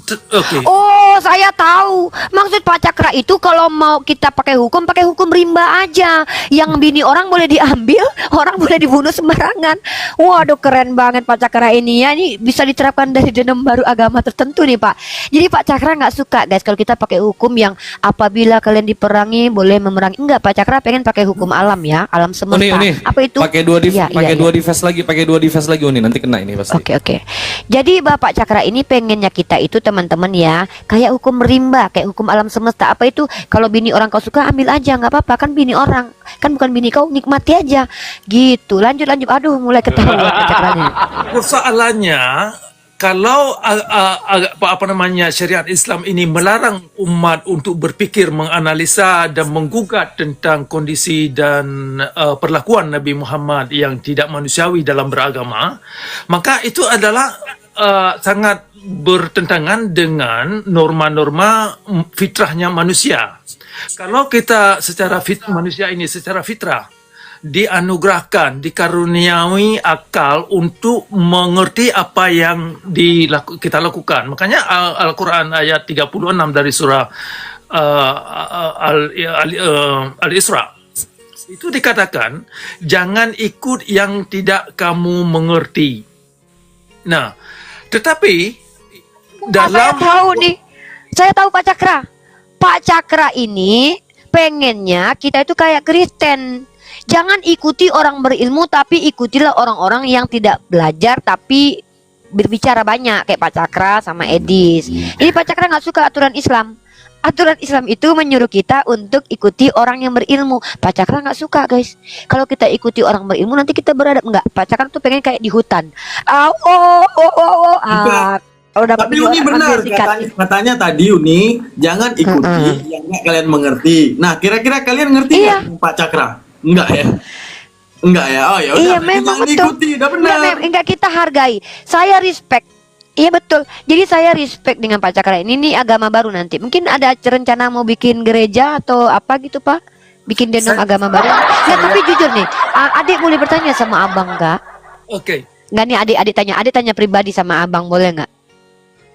Oke. Oh, saya tahu. Maksud Pak Cakra itu kalau mau kita pakai hukum rimba aja. Yang bini orang boleh diambil, orang boleh dibunuh sembarangan. Waduh, keren banget Pak Cakra ini ya. Ini bisa diterapkan dari dalam baru agama tertentu nih Pak. Jadi Pak Cakra nggak suka guys kalau kita pakai hukum yang apabila kalian diperangi boleh memerangi. Enggak, Pak Cakra pengen pakai hukum alam ya, alam semesta. Uni. Apa itu? Pakai dua device lagi, Uni. Nanti kena ini pasti. Oke. Jadi Bapak Cakra ini pengennya kita itu teman-teman ya, kayak hukum rimba, kayak hukum alam semesta. Apa itu? Kalau bini orang kau suka ambil aja, nggak apa-apa, kan bini orang, kan bukan bini kau, nikmati aja. Gitu. Lanjut. Aduh, mulai ketahuan Cakranya. Persoalannya kalau syariat Islam ini melarang umat untuk berpikir, menganalisa dan menggugat tentang kondisi dan perlakuan Nabi Muhammad yang tidak manusiawi dalam beragama, maka itu adalah sangat bertentangan dengan norma-norma fitrahnya manusia. Kalau kita manusia ini secara fitrah dianugerahkan, dikaruniai akal untuk mengerti apa yang kita lakukan. Makanya Al-Quran ayat 36 dari surah Al-Isra itu dikatakan, jangan ikut yang tidak kamu mengerti. Nah, tetapi Saya tahu Pak Cakra. Pak Cakra ini pengennya kita itu kayak Kristen. Jangan ikuti orang berilmu, tapi ikutilah orang-orang yang tidak belajar tapi berbicara banyak kayak Pak Cakra sama Edis. Ini Pak Cakra nggak suka aturan Islam. Aturan Islam itu menyuruh kita untuk ikuti orang yang berilmu. Pak Cakra nggak suka guys. Kalau kita ikuti orang berilmu nanti kita beradab. Enggak, Pak Cakra tuh pengen kayak di hutan. Tapi Uni benar katanya tadi Uni, jangan ikuti yang nggak kalian mengerti. Nah, kira-kira kalian ngerti nggak Pak Cakra? Enggak ya? Oh ya udah. Iya, memang betul. Ikuti, udah benar. Enggak, kita hargai. Saya respect. Iya betul. Jadi saya respect dengan Pak Cakra ini. Ini agama baru nanti. Mungkin ada rencana mau bikin gereja atau apa gitu Pak? Bikin denong agama baru. Nggak, tapi jujur nih, adik boleh bertanya sama abang nggak? Oke. Nggak nih, adik tanya pribadi sama abang, boleh nggak?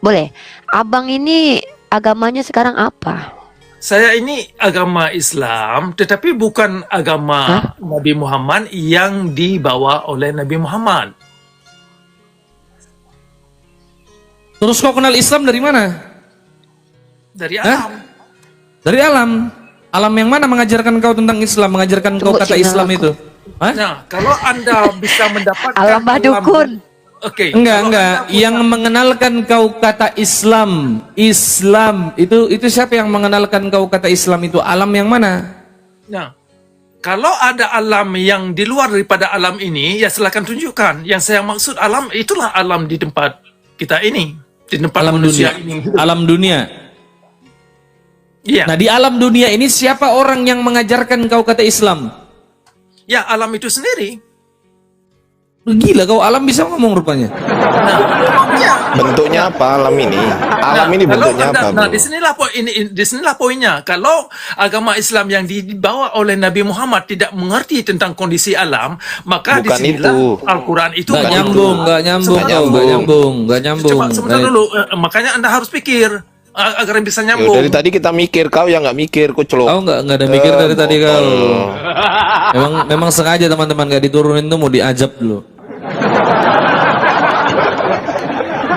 Boleh. Abang ini agamanya sekarang apa? Saya ini agama Islam, tetapi bukan agama Nabi Muhammad yang dibawa oleh Nabi Muhammad. Terus kau kenal Islam dari mana? Dari alam. Dari alam. Alam yang mana mengajarkan kau tentang Islam, mengajarkan kau kata Islam itu? Nah, kalau Anda bisa mendapatkan alam badukun. Oke. Enggak. Yang mengenalkan kau kata Islam itu siapa yang mengenalkan kau kata Islam itu? Alam yang mana? Nah, kalau ada alam yang di luar daripada alam ini, ya silakan tunjukkan. Yang saya maksud alam itulah alam di tempat kita ini, di tempat alam manusia dunia. ini. Alam dunia. Iya. Nah, di alam dunia ini siapa orang yang mengajarkan kau kata Islam? Ya, alam itu sendiri. Gila kau, alam bisa ngomong rupanya. Bentuknya apa alam ini? Alam ini bentuknya apa? Nah, disinilah poinnya. Kalau agama Islam yang dibawa oleh Nabi Muhammad tidak mengerti tentang kondisi alam, maka disinilah Al-Quran itu Nggak nyambung. Coba sebentar dulu. Makanya Anda harus pikir. agar bisa Yo, nyambung. dari tadi kita mikir, kau yang nggak mikir, kucelok. Kau nggak ada mikir dari tadi kau. Memang sengaja teman-teman nggak diturunin tuh mau diajab dulu.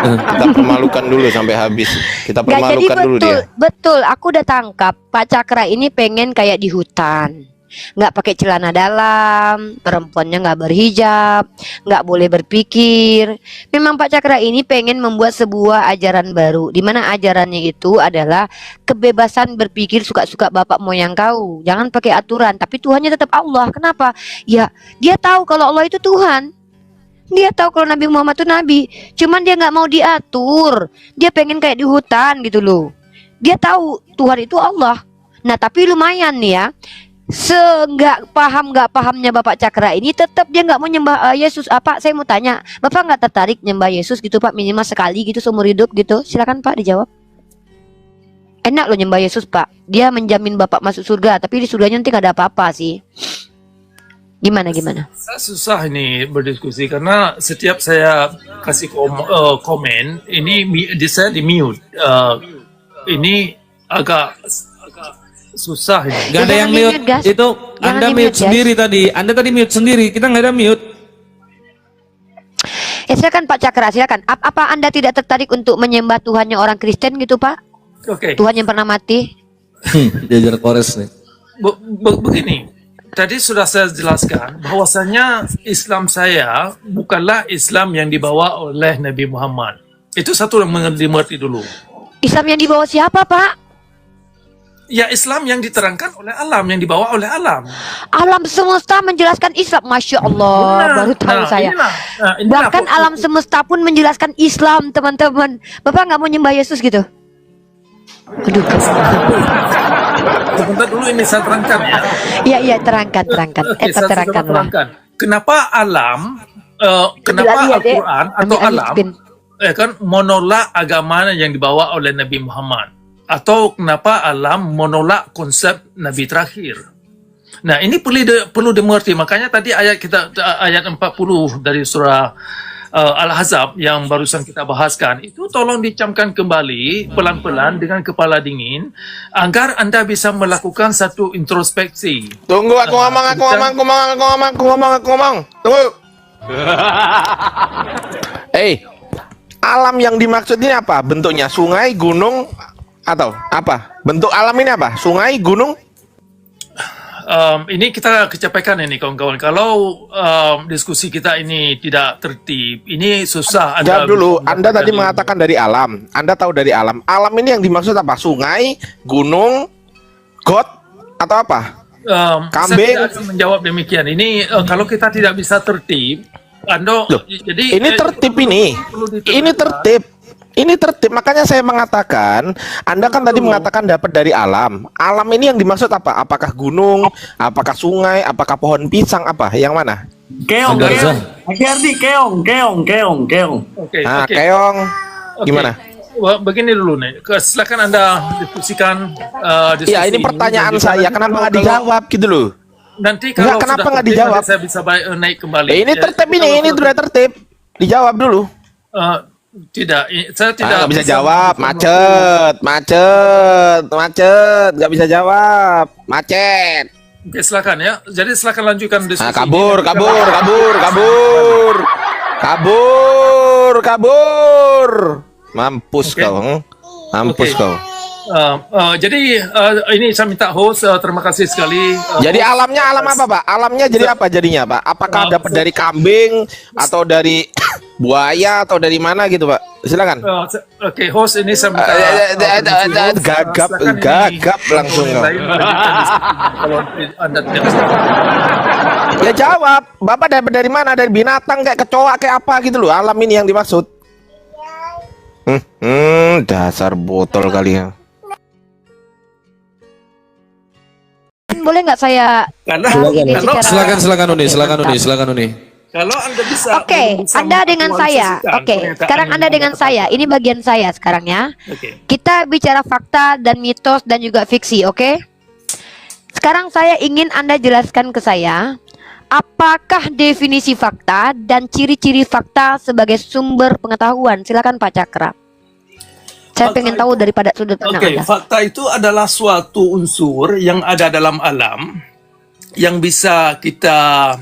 Kita permalukan dulu sampai habis. Kita Nggak, jadi permalukan dulu betul, dia. betul. Aku udah tangkap Pak Cakra ini pengen kayak di hutan, nggak pakai celana dalam, perempuannya nggak berhijab, nggak boleh berpikir. Memang Pak Cakra ini pengen membuat sebuah ajaran baru, di mana ajarannya itu adalah kebebasan berpikir suka-suka bapak moyang kau. Jangan pakai aturan, tapi Tuhannya tetap Allah. Kenapa? Ya, dia tahu kalau Allah itu Tuhan. Dia tahu kalau Nabi Muhammad itu Nabi, cuman dia nggak mau diatur. Dia pengen kayak di hutan gitu loh. Dia tahu Tuhan itu Allah. Nah, tapi lumayan nih ya. Nggak pahamnya Bapak Cakra ini, tetap dia nggak mau nyembah Yesus. Apa? Saya mau tanya, Bapak nggak tertarik nyembah Yesus gitu Pak, minimal sekali gitu seumur hidup gitu? Silakan Pak dijawab. Enak loh nyembah Yesus Pak. Dia menjamin Bapak masuk surga, tapi di surganya nanti nggak ada apa-apa sih. Gimana? Susah ini berdiskusi karena setiap saya kasih komen ini saya di mute. Ini agak susah ini. Gak ada yang mute, guys. itu Jangan Anda di-mute, mute guys. sendiri tadi. Anda tadi mute sendiri, kita nggak ada mute. Silakan Pak Cakra, silakan. Apa Anda tidak tertarik untuk menyembah Tuhannya orang Kristen gitu Pak? Oke. Tuhan yang pernah mati? Jajar kores nih. Begini, tadi sudah saya jelaskan bahwasanya Islam saya bukanlah Islam yang dibawa oleh Nabi Muhammad. Itu satu yang dimengerti dulu. Islam yang dibawa siapa Pak? Ya, Islam yang diterangkan oleh alam, yang dibawa oleh alam. Alam semesta menjelaskan Islam. Masya Allah, baru tahu saya. inilah Bahkan alam semesta pun menjelaskan Islam, teman-teman. Bapak nggak mau nyembah Yesus gitu? Aduh. Sebentar dulu ini saya terangkan ya. Iya, terangkan. Oke, saya Terangkanlah. terangkan. Kenapa alam, kenapa Lagi ya, Dek. Al-Quran atau Ambil alam spin. kan menolak agama yang dibawa oleh Nabi Muhammad? Atau kenapa alam menolak konsep Nabi terakhir? Nah, ini perlu dimengerti. Makanya tadi ayat 40 dari surah Al-Ahzab yang barusan kita bahaskan, itu tolong dicamkan kembali pelan-pelan dengan kepala dingin agar Anda bisa melakukan satu introspeksi. Tunggu, aku ngomong. Tunggu. Alam yang dimaksud ini apa? Bentuknya sungai, gunung, atau apa? Bentuk alam ini apa? Sungai, gunung? Ini kita kecapekan ini kawan-kawan. Kalau diskusi kita ini tidak tertib, ini susah. Jawab dulu. Anda tadi mengatakan dari alam. Anda tahu dari alam. Alam ini yang dimaksud apa? Sungai, gunung, got, atau apa? Kambing. Saya tidak akan menjawab demikian. Ini kalau kita tidak bisa tertib, jadi ini tertib ini. Ini tertib. Ini tertib, makanya saya mengatakan, Anda kan tadi mengatakan dapat dari alam. Alam ini yang dimaksud apa? Apakah gunung, apakah sungai, apakah pohon pisang, apa? Yang mana? Keong. Oke. Keong. Gimana? Wah, begini dulu nih. Silakan Anda diskusikan. Iya, ini pertanyaan saya. Kenapa nggak dijawab gitu loh? Nanti kalau Kenapa sudah nggak tertib, dijawab? nanti saya bisa naik kembali. Ini tertib ini sudah tertib. Dijawab dulu. Saya tidak Nggak bisa jawab, macet, nggak bisa jawab, macet. Oke, silakan ya. Jadi silakan lanjutkan diskusi. Kabur. Mampus Oke. kau, mampus Oke. kau. Jadi ini saya minta host, terima kasih sekali. Jadi alamnya alam apa, Pak? Alamnya jadi apa jadinya, Pak? Apakah dapat dari kambing atau dari buaya atau dari mana gitu, Pak? Silakan. Oke, host ini saya minta Gagap langsung kau. Kalau Anda tidak bisa. Ya jawab, Bapak dapat dari mana? Dari binatang kayak kecoa kayak apa gitu loh. Alam ini yang dimaksud. Dasar botol kalian. Boleh nggak saya? Karena ini secara- Silakan Uni. kalau Anda bisa Oke, Anda dengan saya. Oke, sekarang Anda dengan saya. Ini bagian saya sekarang ya. Oke. Kita bicara fakta dan mitos dan juga fiksi, oke? Sekarang saya ingin Anda jelaskan ke saya, apakah definisi fakta dan ciri-ciri fakta sebagai sumber pengetahuan? Silakan Pak Cakra. Saya Fakta pengen tahu daripada sudut pandang Oke, Anda. fakta itu adalah suatu unsur yang ada dalam alam yang bisa kita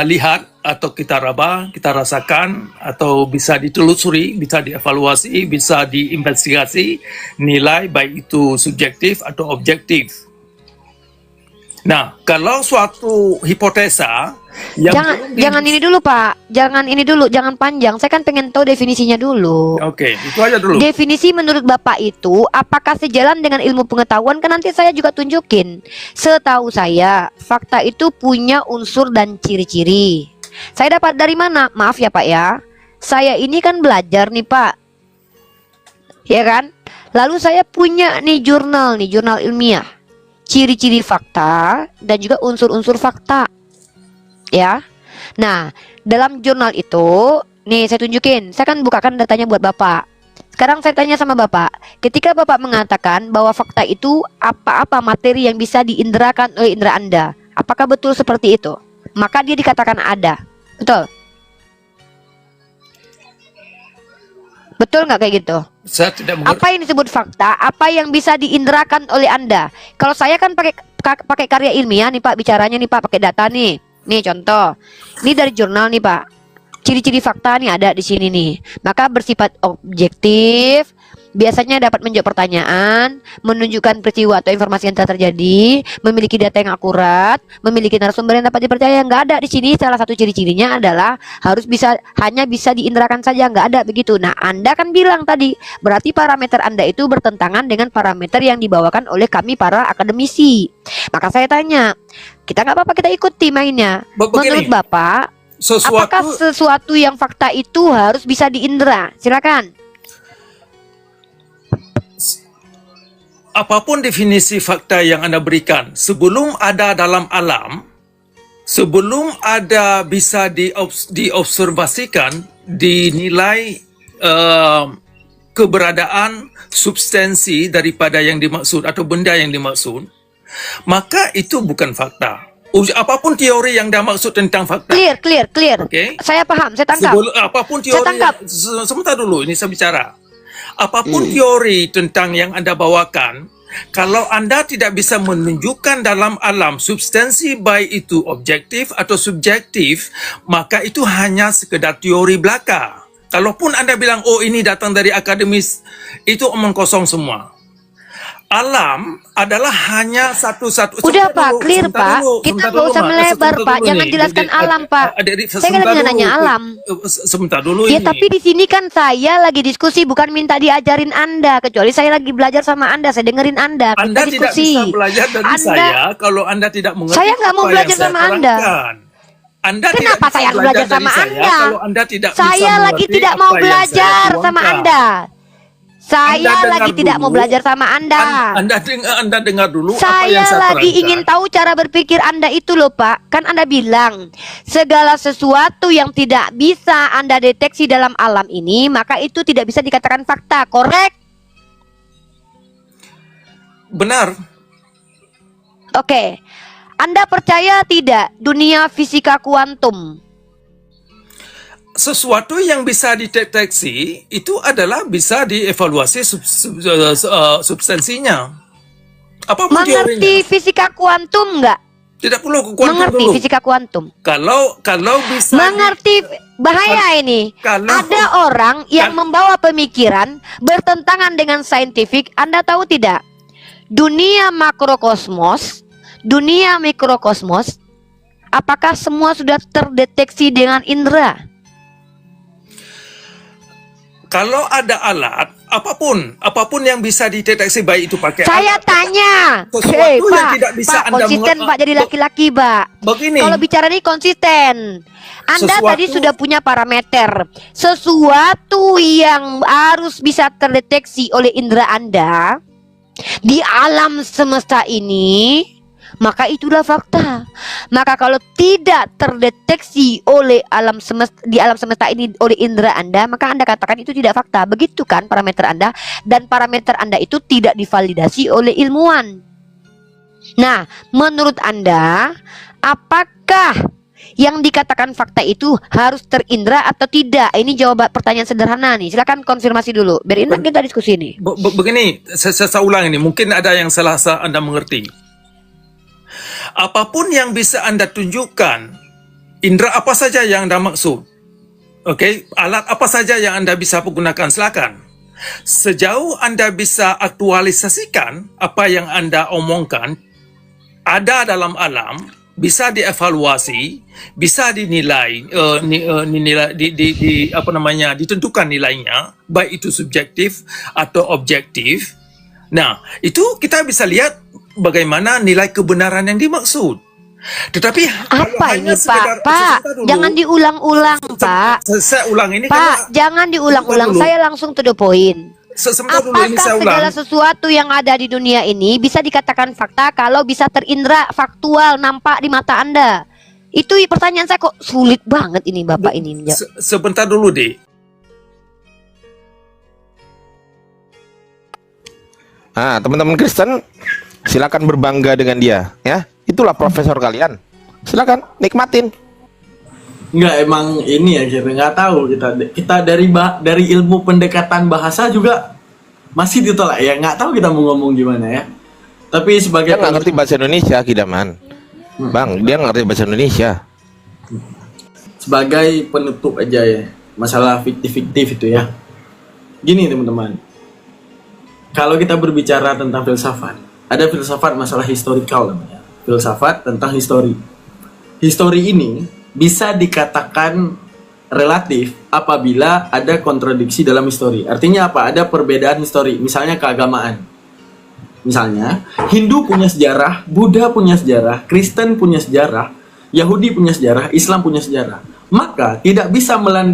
lihat atau kita raba, kita rasakan, atau bisa ditelusuri, bisa dievaluasi, bisa diinvestigasi, nilai baik itu subjektif atau objektif. Nah, kalau suatu hipotesa yang Jangan ini dulu Pak, jangan panjang. Saya kan pengen tahu definisinya dulu. Oke, itu aja dulu. Definisi menurut Bapak itu apakah sejalan dengan ilmu pengetahuan? Kan nanti saya juga tunjukin. Setahu saya, fakta itu punya unsur dan ciri-ciri. Saya dapat dari mana? Maaf ya Pak ya. Saya ini kan belajar nih Pak. Ya kan? Lalu saya punya nih jurnal ilmiah. Ciri-ciri fakta dan juga unsur-unsur fakta. Ya. Nah, dalam jurnal itu, nih saya tunjukin. Saya kan bukakan datanya buat Bapak. Sekarang saya tanya sama Bapak, ketika Bapak mengatakan bahwa fakta itu apa-apa materi yang bisa diinderakan oleh indera Anda, apakah betul seperti itu? Maka dia dikatakan ada. Betul? Betul nggak kayak gitu? Saya tidak mengerti. Apa yang disebut fakta? Apa yang bisa diinderakan oleh Anda? Kalau saya kan pakai karya ilmiah nih Pak, bicaranya nih Pak, pakai data nih. Nih contoh. Ini dari jurnal nih Pak. Ciri-ciri fakta nih ada di sini nih. Maka bersifat objektif, biasanya dapat menjawab pertanyaan, menunjukkan peristiwa atau informasi yang telah terjadi, memiliki data yang akurat, memiliki narasumber yang dapat dipercaya. Nggak ada di sini. Salah satu ciri-cirinya adalah hanya bisa diinderakan saja, nggak ada begitu. Nah, Anda kan bilang tadi, berarti parameter Anda itu bertentangan dengan parameter yang dibawakan oleh kami para akademisi. Maka saya tanya, kita nggak apa-apa, kita ikuti mainnya. Begini, Menurut Bapak, apakah sesuatu yang fakta itu harus bisa diindera? Silakan. Apapun definisi fakta yang Anda berikan, sebelum ada dalam alam, sebelum ada bisa diobservasikan, dinilai keberadaan substansi daripada yang dimaksud atau benda yang dimaksud, maka itu bukan fakta. Apapun teori yang dah maksud tentang fakta. Clear. Okay? Saya paham, saya tangkap. Apapun teori, Saya tangkap. Sebentar dulu, ini saya bicara. Apapun teori tentang yang Anda bawakan, kalau Anda tidak bisa menunjukkan dalam alam substansi baik itu objektif atau subjektif, maka itu hanya sekedar teori belaka. Kalaupun Anda bilang, oh ini datang dari akademis, itu omong kosong semua. Alam adalah hanya satu-satu. Udah Pak, clear Pak. Kita nggak usah melebar Pak. Jangan jelaskan alam Pak. Saya kan lagi nanya alam. Sebentar dulu Ya ini. tapi di sini kan saya lagi diskusi, bukan minta diajarin Anda. Kecuali saya lagi belajar sama Anda, saya dengerin Anda. Kita Anda tidak diskusi. bisa belajar dari saya kalau Anda tidak mengerti. Saya nggak mau apa belajar yang saya sama Anda. terangkan. Anda Kenapa tidak bisa saya harus belajar dari sama saya Anda? Kalau Anda tidak bisa Saya lagi mengerti tidak apa mau yang saya belajar sama tuangkan. Anda. Saya Anda lagi dengar tidak dulu. mau belajar sama Anda. Anda dengar dulu apa Saya yang saya lagi terangkan. ingin tahu cara berpikir Anda itu loh Pak. Kan Anda bilang segala sesuatu yang tidak bisa Anda deteksi dalam alam ini, maka itu tidak bisa dikatakan fakta, korek? Benar. Oke. Anda percaya tidak dunia fisika kuantum? Sesuatu yang bisa dideteksi itu adalah bisa dievaluasi substansinya. Apapun Mengerti teorinya. fisika kuantum nggak? Tidak perlu kuantum Mengerti dulu. fisika kuantum? Kalau bisa Mengerti bahaya ini. Kalau- Ada orang yang membawa pemikiran bertentangan dengan saintifik. Anda tahu tidak? Dunia makrokosmos, dunia mikrokosmos, apakah semua sudah terdeteksi dengan indera? Kalau ada alat, apapun yang bisa dideteksi baik itu pakai Saya alat. tanya, Sesuatu Hei, yang Pak, tidak bisa Pak, Anda konsisten Pak jadi laki-laki Pak. Begini. Kalau bicara ini konsisten. Anda Sesuatu- tadi sudah punya parameter. Sesuatu yang harus bisa terdeteksi oleh indera Anda di alam semesta ini, maka itulah fakta. Maka kalau tidak terdeteksi oleh di alam semesta ini oleh indera Anda, maka Anda katakan itu tidak fakta. Begitu kan parameter Anda, dan parameter Anda itu tidak divalidasi oleh ilmuwan. Nah, menurut Anda, apakah yang dikatakan fakta itu harus terindra atau tidak? Ini jawaban pertanyaan sederhana nih. Silakan konfirmasi dulu. Biar enak kita diskusi ini. Begini, saya ulang ini. Mungkin ada yang salah Anda mengerti. Apapun yang bisa Anda tunjukkan, indera apa saja yang Anda maksud, oke, alat apa saja yang Anda bisa gunakan, silakan. Sejauh Anda bisa aktualisasikan apa yang Anda omongkan, ada dalam alam, bisa dievaluasi, bisa dinilai, ditentukan nilainya, baik itu subjektif atau objektif. Nah, itu kita bisa lihat bagaimana nilai kebenaran yang dimaksud. Tetapi Apa ini Pak? Pak, jangan diulang-ulang Pak. Saya ulang ini Pak, jangan diulang-ulang. Saya langsung to the point. Sebentar dulu ini Apakah saya ulang. segala sesuatu yang ada di dunia ini bisa dikatakan fakta kalau bisa terindra, faktual, nampak di mata Anda? Itu pertanyaan saya, kok sulit banget ini Bapak ini menjawab. Sebentar dulu deh. Nah, teman-teman Kristen, silakan berbangga dengan dia, ya. Itulah profesor kalian. Silakan nikmatin. Nggak, emang ini ya, kita nggak tahu, kita dari ilmu pendekatan bahasa juga masih ditolak ya, nggak tahu kita mau ngomong gimana ya. Tapi sebagai Dia nggak ngerti bahasa Indonesia, Kidaman. Bang, dia nggak ngerti bahasa Indonesia. Sebagai penutup aja ya, masalah fiktif itu ya. Gini teman-teman, kalau kita berbicara tentang filsafat, ada filsafat masalah historical namanya. Filsafat tentang histori. Histori ini bisa dikatakan relatif apabila ada kontradiksi dalam histori. Artinya apa? Ada perbedaan histori, misalnya keagamaan. Misalnya, Hindu punya sejarah, Buddha punya sejarah, Kristen punya sejarah, Yahudi punya sejarah, Islam punya sejarah. Maka tidak bisa melanda